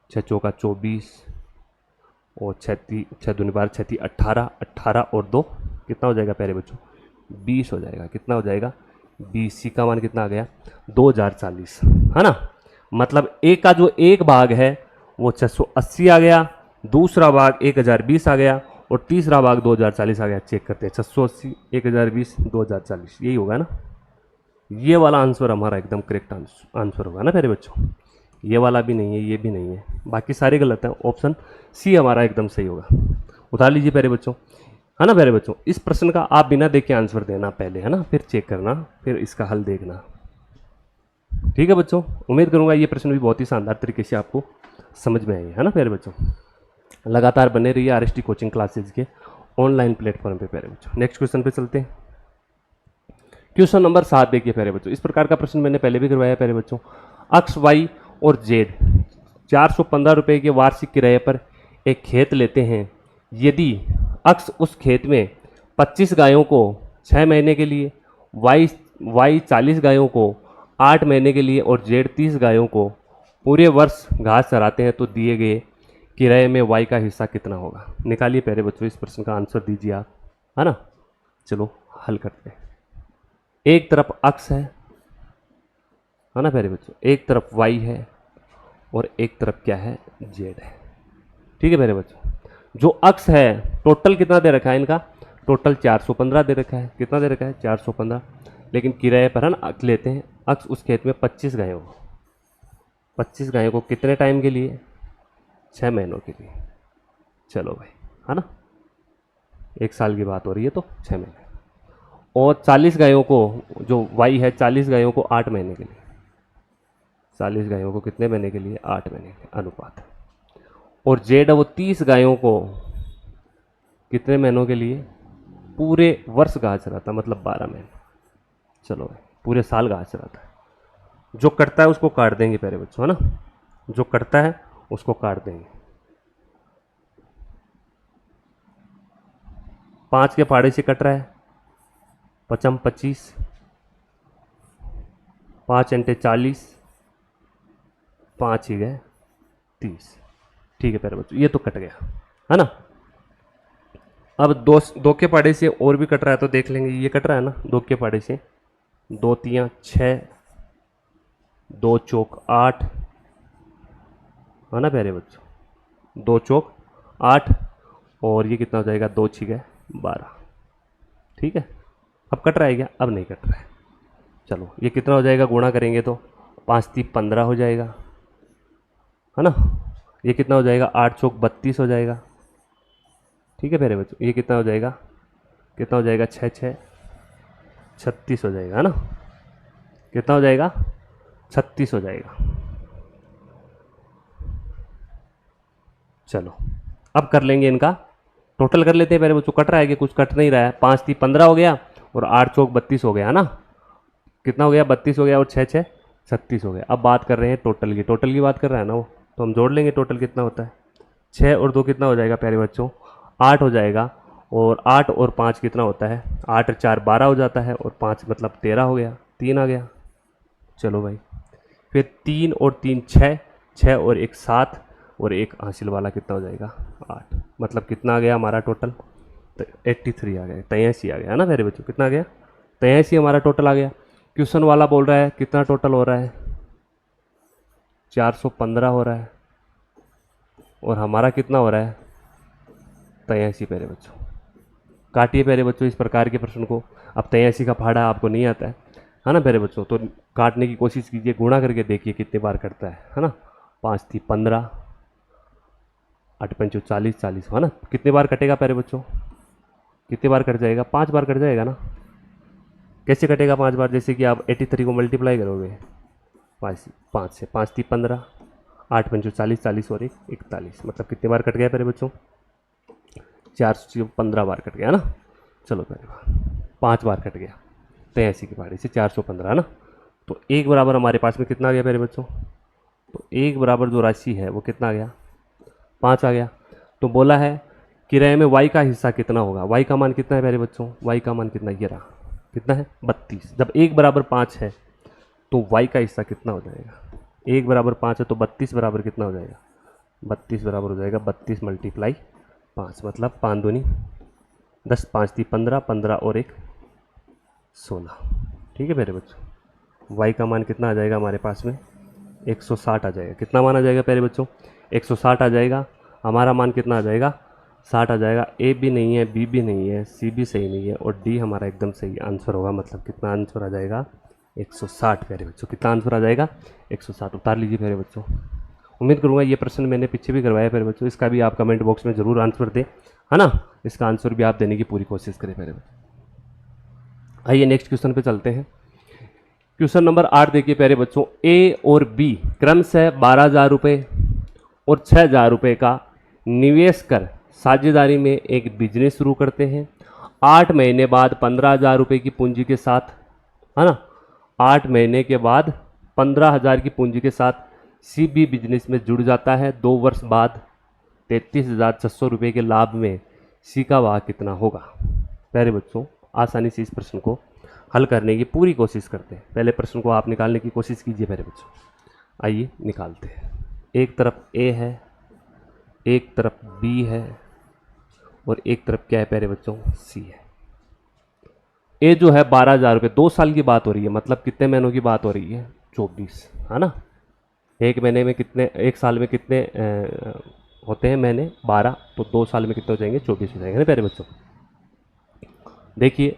6 चौका 24 और 6 दूनी 12, 6 18, 18 और 2 कितना हो जाएगा प्यारे बच्चों? 20 हो जाएगा। कितना हो जाएगा? 20। सी का मान कितना आ गया? 2040, है ना? मतलब ए का जो एक भाग है वो 680 आ गया, दूसरा भाग 1020 आ गया और तीसरा भाग 2040 आ गया। चेक करते हैं। 680, 1020, 2040, यही होगा ना? ये वाला आंसर हमारा एकदम करेक्ट आंसर होगा ना प्यारे बच्चों? ये वाला भी नहीं है, ये भी नहीं है, बाकी सारे गलत हैं। ऑप्शन सी हमारा एकदम सही होगा। उतार लीजिए प्यारे बच्चों, है ना प्यारे बच्चों? इस प्रश्न का आप बिना देख के आंसर देना पहले, है ना? फिर चेक करना, फिर इसका हल देखना। ठीक है बच्चों? उम्मीद करूंगा ये प्रश्न भी बहुत ही शानदार तरीके से आपको समझ में आए, है ना प्यारे बच्चों? लगातार बने रहिए आरएसटी कोचिंग क्लासेज के ऑनलाइन प्लेटफॉर्म पे प्यारे बच्चों। नेक्स्ट क्वेश्चन पे चलते हैं। क्वेश्चन नंबर 7 देखिए प्यारे बच्चों। इस प्रकार का प्रश्न मैंने पहले भी करवाया प्यारे बच्चों। अक्स, वाई और जेड 415 रुपये के वार्षिक किराए पर एक खेत लेते हैं। यदि अक्स उस खेत में 25 गायों को 6 महीने के लिए, वाई 40 गायों को 8 महीने के लिए और जेड 30 गायों को पूरे वर्ष घास चराते हैं तो दिए गए किराए में वाई का हिस्सा कितना होगा? निकालिए प्यारे बच्चों, इस प्रश्न का आंसर दीजिए आप, है ना? चलो हल करते हैं। एक तरफ अक्स है ना प्यारे बच्चों? एक तरफ वाई है और एक तरफ क्या है? जेड है। ठीक है प्यारे बच्चों? जो अक्स है टोटल कितना दे रखा है इनका? टोटल 415 दे रखा है। कितना दे रखा है? 415। लेकिन किराए पर है ना अक्स लेते हैं। अक्स उस खेत में 25 गायों को, 25 गायों को कितने टाइम के लिए? 6 महीनों के लिए। चलो भाई, है ना? 1 साल की बात हो रही है तो 6 महीने। और 40 गायों को, जो वाई है 40 गायों को 8 महीने के लिए। 40 गायों को कितने महीने के लिए? 8 महीने के अनुपात। और जेड है वो 30 गायों को कितने महीनों के लिए? पूरे वर्ष घास चराता, मतलब 12 महीने। चलो भाई, पूरे साल घास चराता है। जो कटता है उसको काट देंगे प्यारे बच्चों, है ना? जो कटता है उसको काट देंगे। 5 के फाड़े से कट रहा है, 5 25, 5 × 40, 5 ही गए 30। ठीक है प्यारे बच्चों, ये तो कट गया, है ना? अब दो के पाड़े से और भी कट रहा है तो देख लेंगे। ये कट रहा है ना 2 के पाड़े से, 2 3 6, 2 चौक 8, है ना प्यारे बच्चों? 2 चौक 8 और ये कितना हो जाएगा? 2 6 12। ठीक है, अब कट रहा है क्या? अब नहीं कट रहा है। चलो ये कितना हो जाएगा? गुणा करेंगे तो 5 3 15 हो जाएगा, है ना? ये कितना हो जाएगा? 8 चौक 32 हो जाएगा। ठीक है प्यारे बच्चों, ये कितना हो जाएगा? कितना हो जाएगा? 6 6 36 हो जाएगा, है ना? कितना हो जाएगा? 36 हो जाएगा। चलो अब कर लेंगे इनका टोटल कर लेते हैं प्यारे बच्चों। कट रहा है कि कुछ कट नहीं रहा है? 5 3 15 हो गया और 8 चौक 32 हो गया, है ना? कितना हो गया? 32 हो गया और 6 6 36 हो गया। अब बात कर रहे हैं टोटल की। टोटल की बात कर रहा है ना वो, तो हम जोड़ लेंगे टोटल कितना होता है। 6 और 2 कितना हो जाएगा प्यारे बच्चों? 8 हो जाएगा। और 8 और 5 कितना होता है? 8 4 12 हो जाता है और 5 मतलब 13 हो गया, 3 आ गया। चलो भाई, फिर 3 और 3 6, 6 और 1 7, और एक हासिल वाला कितना हो जाएगा 8। मतलब कितना आ गया हमारा टोटल, तो 83 आ गया, 83 आ गया है ना मेरे बच्चों, कितना आ गया 83 हमारा टोटल आ गया। क्वेश्चन वाला बोल रहा है कितना टोटल हो रहा है 415 हो रहा है, और हमारा कितना हो रहा है 83 प्यारे बच्चों। काटिए प्यारे बच्चों इस प्रकार के प्रश्न को। अब 83 का फाड़ा आपको नहीं आता है ना प्यारे बच्चों, तो काटने की कोशिश कीजिए, गुणा करके देखिए कितने बार कटता है ना। 5 थी 15, 8 पंचो 40, 40 है ना, कितने बार कटेगा प्यारे बच्चों, कितने बार कट जाएगा, 5 बार कट जाएगा ना। कैसे कटेगा 5 बार, जैसे कि आप 83 को मल्टीप्लाई करोगे 5 से, 5 थी 15, 8 पंचो 40, 40 और 1 41, मतलब कितने बार कट गया प्यारे बच्चों 415 बार कट गया ना। चलो प्यारे बार 5 बार कट गया 83 की पारी से 415 है ना। तो 1 बराबर हमारे पास में कितना आ गया प्यारे बच्चों, तो 1 बराबर जो राशि है वो कितना आ गया 5 आ गया। तो बोला है किराए में y का हिस्सा कितना होगा, y का मान कितना है प्यारे बच्चों, y का मान कितना, ये रहा, कितना है 32। जब 1 बराबर 5 है तो y का हिस्सा कितना हो जाएगा, 1 बराबर 5 है तो 32 बराबर कितना हो जाएगा, 32 बराबर हो जाएगा 32 मल्टीप्लाई 5, मतलब 5 दूनी 10, 5 थी 15, 15 और 1 16। ठीक है मेरे बच्चों, y का मान कितना आ जाएगा हमारे पास में 160 आ जाएगा। कितना मान आ जाएगा प्यारे बच्चों 160 आ जाएगा। हमारा मान कितना आ जाएगा 60 आ जाएगा। ए भी नहीं है, बी भी नहीं है, सी भी सही नहीं है, और डी हमारा एकदम सही आंसर होगा। मतलब कितना आंसर आ जाएगा 160 प्यारे बच्चों, कितना आंसर आ जाएगा 160। उतार लीजिए प्यारे बच्चों। उम्मीद करूँगा ये प्रश्न मैंने पीछे भी करवाया प्यारे बच्चों, इसका भी आप कमेंट बॉक्स में ज़रूर आंसर दें, है ना। इसका आंसर भी आप देने की पूरी कोशिश करें प्यारे बच्चों। आइए नेक्स्ट क्वेश्चन पे चलते हैं। क्वेश्चन नंबर 8 देखिए प्यारे बच्चों, ए और बी क्रमशः 12,000 रुपये और 6,000 रुपये का निवेश कर साझेदारी में एक बिजनेस शुरू करते हैं। 8 महीने बाद 15,000 रुपये की पूंजी के साथ, है ना, 8 महीने के बाद 15,000 की पूंजी के साथ सी बी बिजनेस में जुड़ जाता है। 2 वर्ष बाद 33,600 रुपये के लाभ में सी का वाह कितना होगा। प्यारे बच्चों आसानी से इस प्रश्न को हल करने की पूरी कोशिश करते हैं। पहले प्रश्न को आप निकालने की कोशिश कीजिए प्यारे बच्चों। आइए निकालते हैं। एक तरफ ए है, एक तरफ बी है, और एक तरफ क्या है प्यारे बच्चों सी है। ए जो है 12,000 रुपये, 2 साल की बात हो रही है, मतलब कितने महीनों की बात हो रही है 24, है ना। एक महीने में कितने, एक साल में कितने होते हैं महीने 12, तो 2 साल में कितने हो जाएंगे 24 हो जाएंगे ना प्यारे बच्चों। देखिए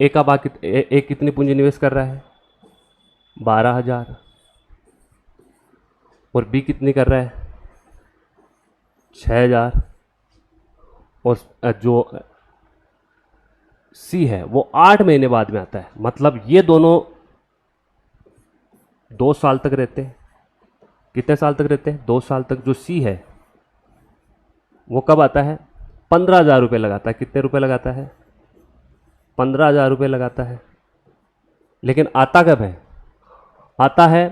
ए का बाकी एक कितनी पूंजी निवेश कर रहा है 12,000, और बी कितनी कर रहा है 6,000, और जो सी है वो 8 महीने बाद में आता है। मतलब ये दोनों 2 साल तक रहते हैं। कितने साल तक रहते हैं 2 साल तक। जो सी है वो कब आता है 15,000 रुपये लगाता है। कितने रुपए लगाता है 15,000 रुपये लगाता है। लेकिन आता कब है, आता है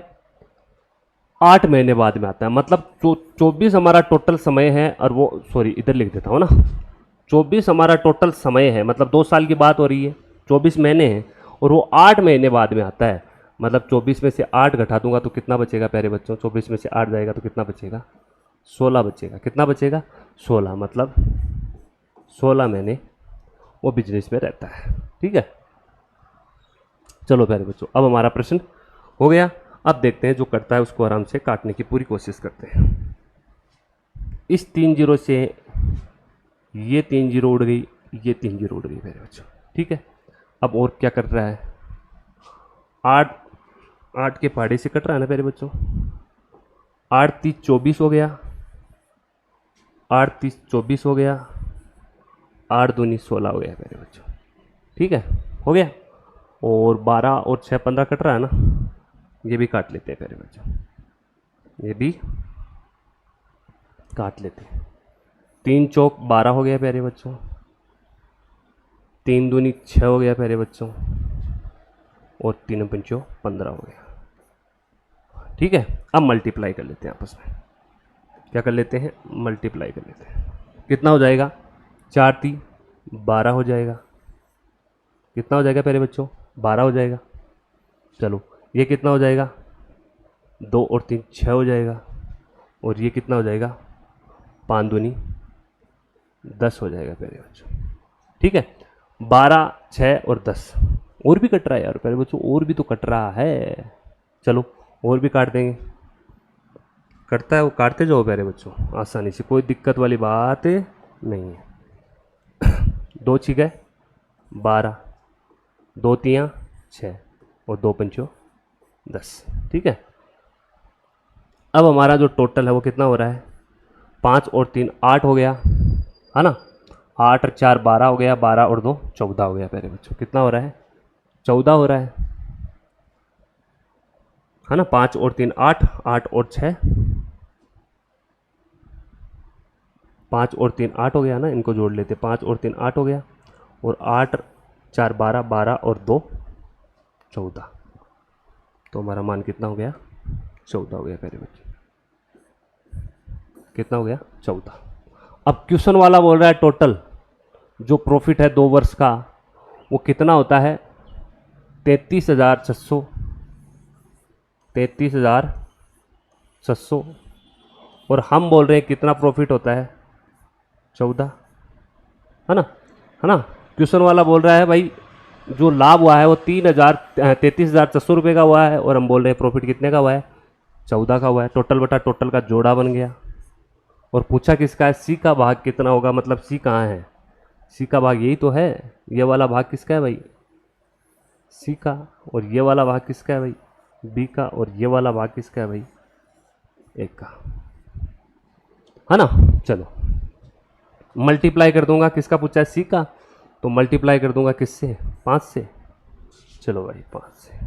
8 महीने बाद में आता है। मतलब 24 हमारा टोटल समय है, और वो सॉरी इधर लिख देता हूँ ना, 24 हमारा टोटल समय है, मतलब 2 साल की बात हो रही है, 24 महीने हैं, और वो 8 महीने बाद में आता है। मतलब 24 में से 8 घटा दूंगा तो कितना बचेगा प्यारे बच्चों, 24 में से 8 जाएगा तो कितना बचेगा 16 बचेगा। कितना बचेगा 16, मतलब 16 महीने वो बिजनेस में रहता है। ठीक है, चलो प्यारे बच्चों अब हमारा प्रश्न हो गया। अब देखते हैं जो करता है उसको आराम से काटने की पूरी कोशिश करते हैं। इस 3 जीरो से ये 3 जीरो उड़ गई, ये 3 जीरो उड़ गई मेरे बच्चों। ठीक है, अब और क्या कर रहा है 8 के पहाड़े से कट रहा है ना मेरे बच्चों। 8 30 24 हो गया, 8 30 24 हो गया, 8 दूनी 16 हो गया मेरे बच्चों। ठीक है, हो गया। और 12 और 6 15 कट रहा है ना, ये भी काट लेते हैं मेरे बच्चों, ये भी काट लेते हैं। 3 चौक 12 हो गया प्यारे बच्चों, 3 दूनी 6 हो गया प्यारे बच्चों, और 3 पंचो 15 हो गया। ठीक है, अब मल्टीप्लाई कर लेते हैं आपस में। क्या कर लेते हैं मल्टीप्लाई कर लेते हैं। कितना हो जाएगा 4 3 12 हो जाएगा। कितना हो जाएगा प्यारे बच्चों 12 हो जाएगा। चलो ये कितना हो जाएगा, 2 और 3 6 हो जाएगा, और ये कितना हो जाएगा, 5 दूनी 10 हो जाएगा प्यारे बच्चों। ठीक है, 12 6 और 10 और भी कट रहा है यार प्यारे बच्चों, और भी तो कट रहा है। चलो और भी काट देंगे, कटता है वो काटते जाओ प्यारे बच्चों आसानी से, कोई दिक्कत वाली बात नहीं है। 2 6 गए 12, 2 3 6 और 2 5 10। ठीक है, अब हमारा जो टोटल है वो कितना हो रहा है, 5 और 3 8 हो गया है ना, 8 और 4 12 हो गया, 12 और 2 14 हो गया प्यारे बच्चों। कितना हो रहा है, 14 हो रहा है ना। 5 और 3 8, 8 और 6 5 और 3 8 हो गया ना, इनको जोड़ लेते, 5 और 3 8 हो गया, और 8 4 12, 12 और 2 14, तो हमारा मान कितना हो गया, 14 हो गया प्यारे बच्चे। कितना हो गया, 14। अब क्वेश्चन वाला बोल रहा है टोटल जो प्रॉफिट है 2 वर्ष का वो कितना होता है, 33,600, 33,600, और हम बोल रहे हैं कितना प्रॉफिट होता है, 14, है ना, है ना। क्वेश्चन वाला बोल रहा है भाई जो लाभ हुआ है वो 33,600 रुपये का हुआ है, और हम बोल रहे हैं प्रॉफिट कितने का हुआ है, 14 का हुआ है। टोटल बटा टोटल का जोड़ा बन गया, और पूछा किसका है, सी का भाग कितना होगा, मतलब सी कहाँ है, सी का भाग यही तो है, ये वाला भाग किसका है भाई, सी का, और ये वाला भाग किसका है भाई, बी का, और ये वाला भाग किसका है भाई, ए का, है ना। चलो मल्टीप्लाई कर दूंगा, किसका पूछा है, सी का, तो मल्टीप्लाई कर दूंगा किससे, 5 से। चलो भाई 5 से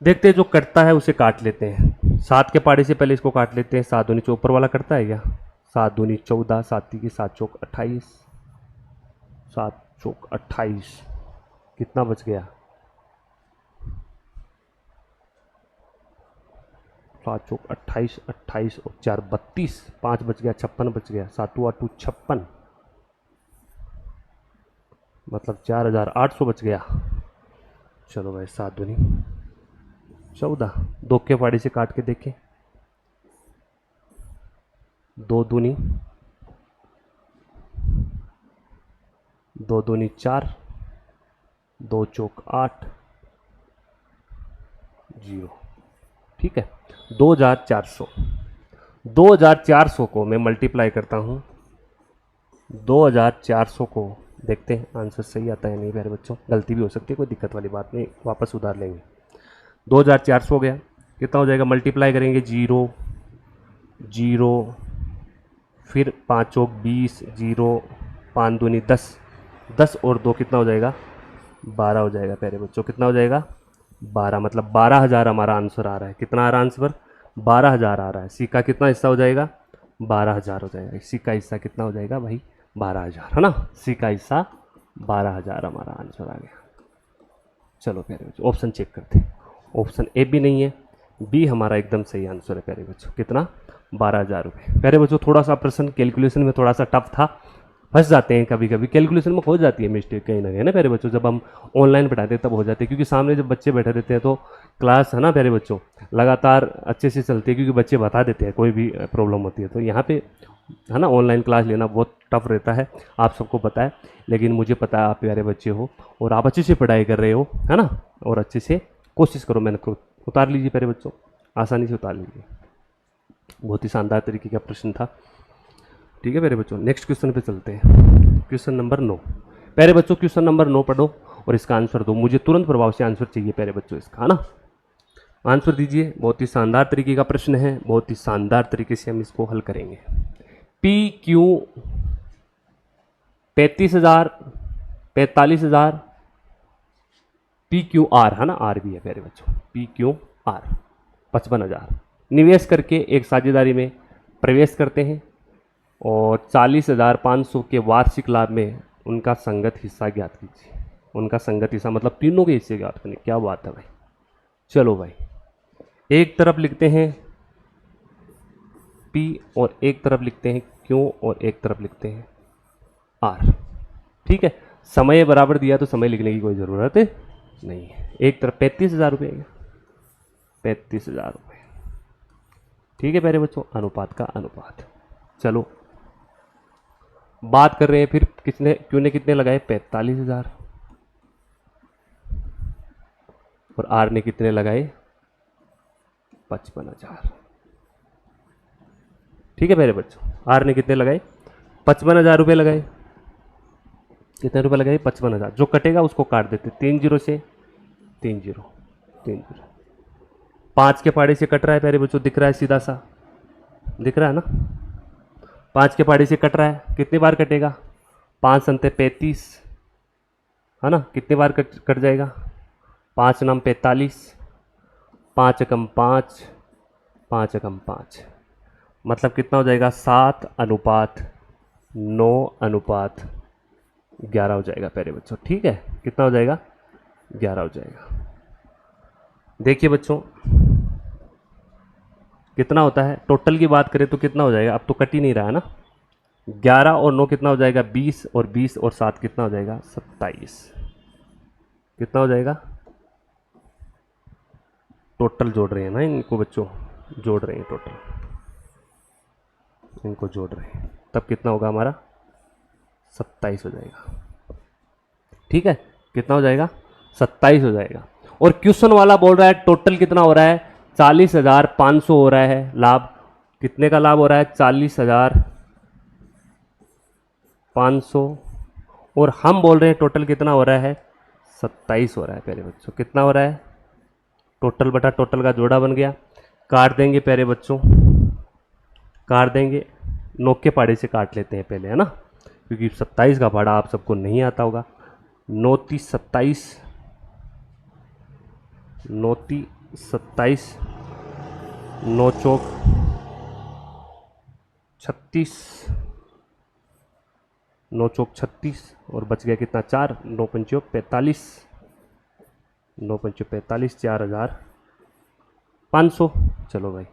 देखते हैं, जो कटता है उसे काट लेते हैं। 7 के पाड़े से पहले इसको काट लेते हैं, 7 दूनी ऊपर वाला कटता है क्या, 7 दूनी 14, 7 की 7 चौक 28, 7 चौक 28, कितना बच गया, 7 चौक 28, 28 और 4 32, 5 बच गया, 56 बच गया, 7 8 56, मतलब 4,800 बच गया। चलो भाई 7 दूनी 14, 2 के पाड़ी से काट के देखें, 2 दूनी 4, 2 चौक 8 0। ठीक है, 2,400, 2,400 को मैं मल्टीप्लाई करता हूँ, 2,400 को देखते हैं आंसर सही आता है नहीं प्यारे बच्चों, गलती भी हो सकती है, कोई दिक्कत वाली बात नहीं, वापस सुधार लेंगे। 2,400 हो गया, कितना हो जाएगा, मल्टीप्लाई करेंगे 0 0, फिर 5 चौक 20, 0 5 दूनी 10, 10 और 2 कितना हो जाएगा, 12 हो जाएगा प्यारे बच्चों। कितना हो जाएगा, 12, मतलब 12,000 हमारा आंसर आ रहा है। कितना आ रहा है आंसर, 12,000 आ रहा है। सी का कितना हिस्सा हो जाएगा, 12,000 हो जाएगा। सी का हिस्सा कितना हो जाएगा भाई, 12,000, है ना। सी का हिस्सा 12,000 हमारा आंसर आ गया। चलो प्यारे बच्चों ऑप्शन चेक करते हैं, ऑप्शन ए भी नहीं है, बी हमारा एकदम सही आंसर है प्यारे बच्चों। कितना, 12,000 रुपये। प्यारे बच्चों थोड़ा सा प्रश्न कैलकुलेशन में थोड़ा सा टफ था, फंस जाते हैं कभी कभी, कैलकुलेशन में हो जाती है मिस्टेक कहीं ना कहीं ना प्यारे बच्चों, जब हम ऑनलाइन पढ़ाते हैं तब हो जाती है, क्योंकि सामने जब बच्चे बैठे रहते हैं तो क्लास है ना प्यारे बच्चों लगातार अच्छे से चलती है, क्योंकि बच्चे बता देते हैं कोई भी प्रॉब्लम होती है। तो यहाँ पे है ना ऑनलाइन क्लास लेना बहुत टफ रहता है, आप सबको पता है, लेकिन मुझे पता है आप प्यारे बच्चे हो और आप अच्छे से पढ़ाई कर रहे हो, है ना, और अच्छे से कोशिश करो, मेहनत करो, उतार लीजिए प्यारे बच्चों, आसानी से उतार लीजिए। बहुत ही शानदार तरीके का प्रश्न था। ठीक है प्यारे बच्चों, नेक्स्ट क्वेश्चन पे चलते हैं। Question number 9। प्यारे बच्चों क्वेश्चन नंबर 9 पढ़ो और इसका आंसर दो, मुझे तुरंत प्रभाव से आंसर चाहिए प्यारे बच्चों इसका, है ना। आंसर दीजिए, बहुत ही शानदार तरीके का प्रश्न है, बहुत ही शानदार तरीके से हम इसको हल करेंगे। P Q 35,000, 45,000, P Q R, है ना, आर भी है प्यारे बच्चों, पी क्यू आर 55,000 निवेश करके एक साझेदारी में प्रवेश करते हैं और 40,500 के वार्षिक लाभ में उनका संगत हिस्सा ज्ञात कीजिए। उनका संगत हिस्सा मतलब तीनों के हिस्से ज्ञात करने, क्या बात है भाई। चलो भाई, एक तरफ लिखते हैं P और एक तरफ लिखते हैं Q और एक तरफ लिखते हैं R। ठीक है, समय बराबर दिया तो समय लिखने की कोई ज़रूरत नहीं है। एक तरफ 35,000 रुपये, 35,000 रुपये। ठीक है प्यारे बच्चों, अनुपात का अनुपात। चलो बात कर रहे हैं फिर किसने क्यों ने कितने लगाए, 45,000, और आर ने कितने लगाए, 55,000। ठीक है प्यारे बच्चों, आर ने कितने लगाए, 55,000 रुपये लगाए। कितने रुपए लगाए, 55,000। जो कटेगा उसको काट देते, 3 जीरो से 3 जीरो 3 जीरो। 5 के पाड़े से कट रहा है प्यारे बच्चों, दिख रहा है सीधा सा, दिख रहा है ना, 5 के पाड़े से कट रहा है। कितनी बार कटेगा, 5 संते 35 है ना, कितनी बार कट जाएगा, 5 नाम 45, 5 एकम 5, 5 एकम 5, मतलब कितना हो जाएगा, 7:9:11 हो जाएगा प्यारे बच्चों। ठीक है, कितना हो जाएगा, 11 हो जाएगा। देखिए बच्चों कितना होता है, टोटल की बात करें तो कितना हो जाएगा, अब तो कट ही नहीं रहा है ना, 11 और 9 कितना हो जाएगा, 20, और 20 और 7 कितना हो जाएगा, 27। कितना हो जाएगा, टोटल जोड़ रहे हैं ना इनको बच्चों, जोड़ रहे हैं टोटल, इनको जोड़ रहे हैं, तब कितना होगा हमारा, 27 हो जाएगा। ठीक है, कितना हो जाएगा, 27 हो जाएगा। और क्वेश्चन वाला बोल रहा है टोटल कितना हो रहा है, 40,500 हो रहा है लाभ। कितने का लाभ हो रहा है, 40,500, और हम बोल रहे हैं टोटल कितना हो रहा है, 27 हो रहा है प्यारे बच्चों। कितना हो रहा है, टोटल बटा टोटल का जोड़ा बन गया। काट देंगे प्यारे बच्चों, काट देंगे, नोक के पाड़े से काट लेते हैं पहले, है ना, क्योंकि 27 का पाड़ा आप सबको नहीं आता होगा। 9×30 = 27, 9×30 = 27, 9×4 = 36, 9×4 = 36, और बच गया कितना, 4, 9×5 = 45, 9×5 = 45, 4,500। चलो भाई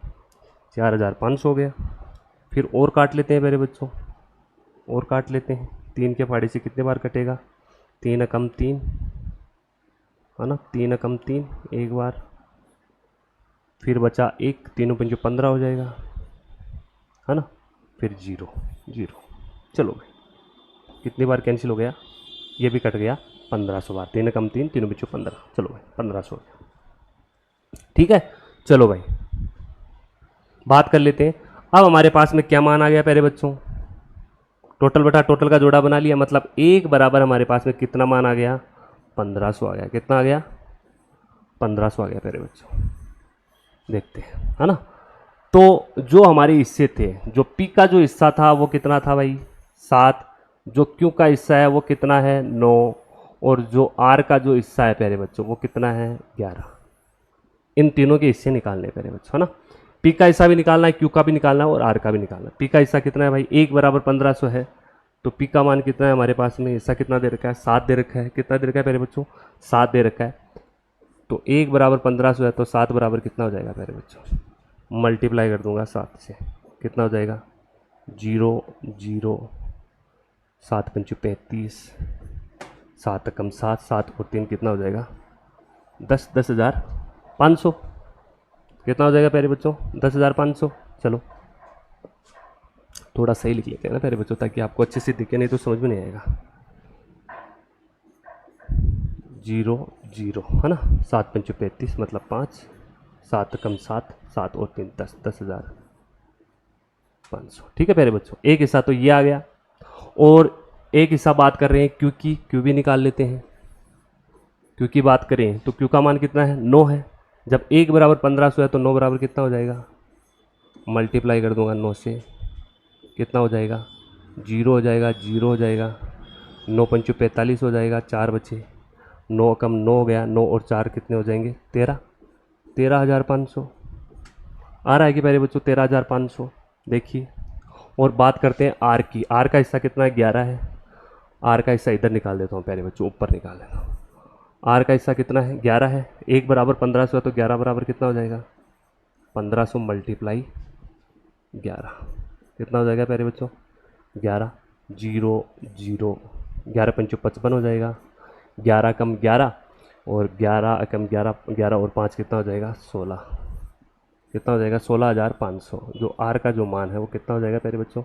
4,500 हो गया। फिर और काट लेते हैं मेरे बच्चों, और काट लेते हैं। 3 के फाड़े से कितने बार कटेगा, 3 एकम 3 है ना, 3 एकम 3 एक बार, फिर बचा 1, 3×5 = 15 हो जाएगा, है ना, फिर 0 0। चलो भाई कितनी बार कैंसिल हो गया, ये भी कट गया 1500 बार, 3 एकम 3, 3×5 = 15। चलो भाई 1500 हो गया। ठीक है, चलो भाई बात कर लेते हैं। अब हमारे पास में क्या मान आ गया प्यारे बच्चों, टोटल बटा टोटल का जोड़ा बना लिया, मतलब 1 बराबर हमारे पास में कितना मान आ गया, 1500 आ गया। कितना आ गया, 1500 आ गया प्यारे बच्चों। देखते हैं, है ना। तो जो हमारे हिस्से थे, जो पी का जो हिस्सा था वो कितना था भाई, 7, जो क्यू का हिस्सा है वो कितना है, 9, और जो आर का जो हिस्सा है प्यारे बच्चों वो कितना है, 11। इन तीनों के हिस्से निकालने प्यारे बच्चों, है ना। पी का हिस्सा भी निकालना है, क्यू का भी निकालना है, और आर का भी निकालना है। पी का हिस्सा कितना है भाई, 1 बराबर 1500 है, तो पी का मान कितना है हमारे पास में, हिस्सा कितना दे रखा है, 7 दे रखा है। कितना दे रखा है प्यारे बच्चों, 7 दे रखा है। तो 1 बराबर 1500 है, तो 7 बराबर कितना हो जाएगा प्यारे बच्चों, मल्टीप्लाई कर दूंगा 7 से, कितना हो जाएगा, 0 0, 7×5 = 35, 7 एकम 7, 7 और 3 कितना हो जाएगा, 10, 10,500। कितना हो जाएगा प्यारे बच्चों, 10,500। चलो थोड़ा सही लिख लेते हैं ना प्यारे बच्चों, ताकि आपको अच्छे से दिखे, नहीं तो समझ में नहीं आएगा। 0 0 है ना, 7×5 = 35 मतलब 5, 7 एकम 7, 7 और 3 10, 10,500। ठीक है प्यारे बच्चों, एक हिस्सा तो ये आ गया, और एक हिस्सा बात कर रहे हैं क्यू की, क्यू भी निकाल लेते हैं। क्यू की बात करें तो क्यू का मान कितना है, 9 है। जब 1 बराबर 1500 है तो 9 बराबर कितना हो जाएगा, मल्टीप्लाई कर दूंगा 9 से, कितना हो जाएगा, 0 हो जाएगा, 0 हो जाएगा, 9×5 = 45 हो जाएगा, 4 बचे, 9 एकम 9 हो गया, 9 और 4 कितने हो जाएंगे, 13, 13,500 आ रहा है कि पहले बच्चों, 13,500। देखिए, और बात करते हैं आर की। आर का हिस्सा कितना है, 11 है। आर का हिस्सा इधर निकाल देता हूँ पहले बच्चों, ऊपर निकाल देता हूँ। आर का हिस्सा कितना है, 11 है। 1 बराबर 1500 है, तो 11 बराबर कितना हो जाएगा, 1500 × 11, कितना हो जाएगा प्यारे बच्चों, 11, 0 0, 11×5 = 55 हो जाएगा, 11 कम 11, और 11 कम 11 11 और 5 कितना हो जाएगा 16, कितना हो जाएगा 16,500। जो आर का जो मान है वो कितना हो जाएगा प्यारे बच्चों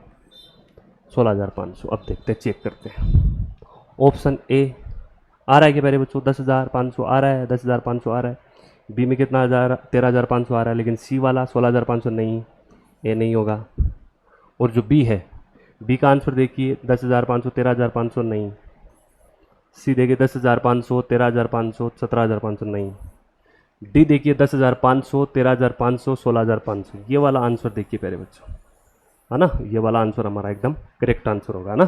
16,500। अब देखते हैं, चेक करते हैं। ऑप्शन ए आ रहा है कि प्यारे बच्चों 10,500 आ रहा है, 10,500 आ रहा है। बी में कितना 13,500 आ रहा है, लेकिन सी वाला 16,500 नहीं, ये नहीं होगा। और जो बी है, बी का आंसर देखिए 10,500 13,500 नहीं। सी देखिए 10,500 13,500 17,500 नहीं। डी देखिए 10,500 13,500 16,500। ये वाला आंसर देखिए प्यारे बच्चों, है ना, ये वाला आंसर हमारा एकदम करेक्ट आंसर होगा ना,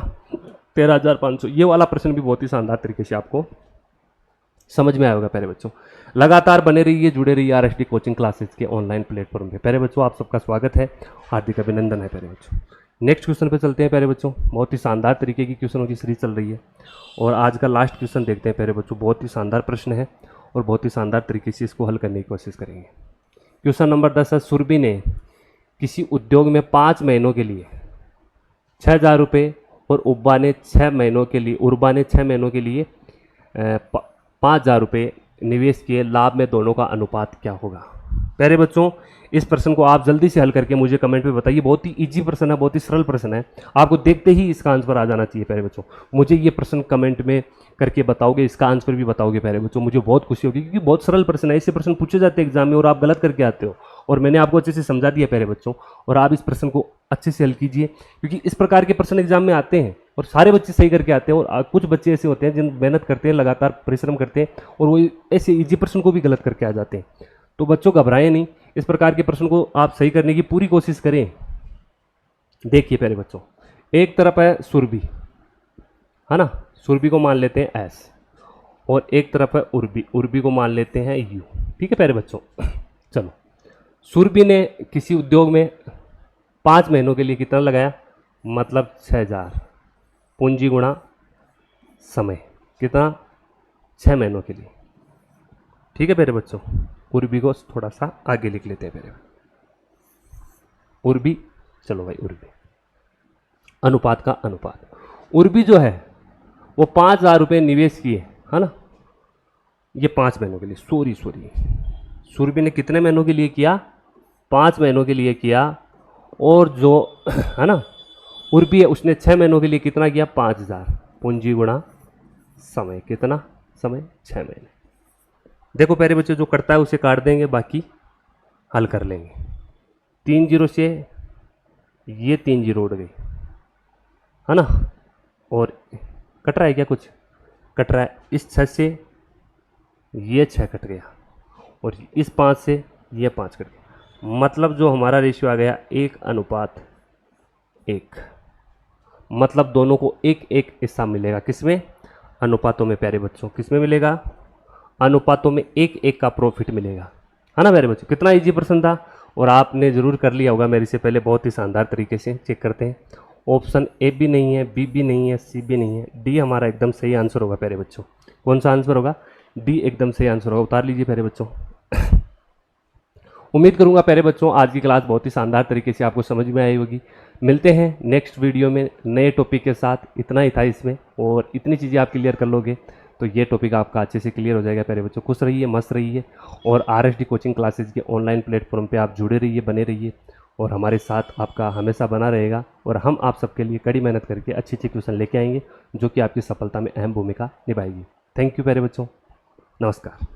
13,500। ये वाला प्रश्न भी बहुत ही शानदार तरीके से आपको समझ में आया होगा प्यारे बच्चों। लगातार बने रहिए, जुड़े रहिए RSD कोचिंग क्लासेस के ऑनलाइन प्लेटफॉर्म पे। प्यारे बच्चों आप सबका स्वागत है, हार्दिक अभिनंदन है प्यारे बच्चों। नेक्स्ट क्वेश्चन पे चलते हैं प्यारे बच्चों। बहुत ही शानदार तरीके की क्वेश्चनों की सीरीज चल रही है और आज का लास्ट क्वेश्चन देखते हैं प्यारे बच्चों। बहुत ही शानदार प्रश्न है और बहुत ही शानदार तरीके से इसको हल करने की कोशिश करेंगे। क्वेश्चन नंबर 10 है, सुरभि ने किसी उद्योग में 5 महीनों के लिए 6,000 रुपये और उर्बा ने 6 महीनों के लिए 5,000 रुपये निवेश किए, लाभ में दोनों का अनुपात क्या होगा। प्यारे बच्चों इस प्रश्न को आप जल्दी से हल करके मुझे कमेंट में बताइए। बहुत ही इजी प्रश्न है, बहुत ही सरल प्रश्न है, आपको देखते ही इसका आंसर आ जाना चाहिए प्यारे बच्चों। मुझे ये प्रश्न कमेंट में करके बताओगे, इसका आंसर भी बताओगे प्यारे बच्चों, मुझे बहुत खुशी होगी, क्योंकि बहुत सरल प्रश्न है। ऐसे प्रश्न पूछे जाते हैं एग्जाम में और आप गलत करके आते हो, और मैंने आपको अच्छे से समझा दिया प्यारे बच्चों। और आप इस प्रश्न को अच्छे से हल कीजिए, क्योंकि इस प्रकार के प्रश्न एग्जाम में आते हैं और सारे बच्चे सही करके आते हैं, और कुछ बच्चे ऐसे होते हैं जिन मेहनत करते हैं, लगातार परिश्रम करते हैं और वो ऐसे इजी प्रश्न को भी गलत करके आ जाते हैं। तो बच्चों घबराएं नहीं, इस प्रकार के प्रश्न को आप सही करने की पूरी कोशिश करें। देखिए प्यारे बच्चों, एक तरफ है सुरभि, है ना, सुरभि को मान लेते हैं एस, और एक तरफ है उर्बी, उर्बी को मान लेते हैं यू। ठीक है प्यारे बच्चों, चलो सुरभि ने किसी उद्योग में 5 महीनों के लिए कितना लगाया, मतलब 6,000, पूंजी गुणा समय, कितना 6 महीनों के लिए। ठीक है प्यारे बच्चों, उर्बी को थोड़ा सा आगे लिख लेते हैं प्यारे उर्बी। चलो भाई उर्बी, अनुपात का अनुपात, उर्बी जो है वो 5,000 रुपये निवेश किए, है ना, ये 5 महीनों के लिए, सॉरी सुरभि ने कितने महीनों के लिए किया, 5 महीनों के लिए किया, और जो है ना उर्बी है उसने 6 महीनों के लिए कितना किया, 5,000, पूंजी गुणा समय, कितना समय 6 महीने। देखो प्यारे बच्चे, जो करता है उसे काट देंगे, बाकी हल कर लेंगे। 3 जीरो से ये 3 जीरो उड़ गई, है ना, और कट रहा है क्या, कुछ कट रहा है। इस 6 से ये 6 कट गया, और इस 5 से ये 5 कट गया, मतलब जो हमारा रेशियो आ गया 1:1। मतलब दोनों को 1:1 हिस्सा मिलेगा, किसमें, अनुपातों में प्यारे बच्चों, किसमें मिलेगा, अनुपातों में 1:1 का प्रॉफिट मिलेगा, है ना प्यारे बच्चों। कितना इजी प्रश्न था और आपने जरूर कर लिया होगा मेरे से पहले, बहुत ही शानदार तरीके से। चेक करते हैं, ऑप्शन ए भी नहीं है, बी भी नहीं है, सी भी नहीं है, डी हमारा एकदम सही आंसर होगा प्यारे बच्चों। कौन सा आंसर होगा, डी एकदम सही आंसर होगा। उतार लीजिए प्यारे बच्चों। उम्मीद करूंगा प्यारे बच्चों आज की क्लास बहुत ही शानदार तरीके से आपको समझ में आई होगी। मिलते हैं नेक्स्ट वीडियो में नए टॉपिक के साथ। इतना ही था इसमें, और इतनी चीज़ें आप क्लियर कर लोगे तो ये टॉपिक आपका अच्छे से क्लियर हो जाएगा प्यारे बच्चों। खुश रहिए, मस्त रहिए, और RSD कोचिंग क्लासेज के ऑनलाइन प्लेटफॉर्म पे आप जुड़े रहिए, बने रहिए, और हमारे साथ आपका हमेशा बना रहेगा। और हम आप सबके लिए कड़ी मेहनत करके अच्छी अच्छी क्वेश्चन लेके आएंगे, जो कि आपकी सफलता में अहम भूमिका निभाएगी। थैंक यू प्यारे बच्चों, नमस्कार।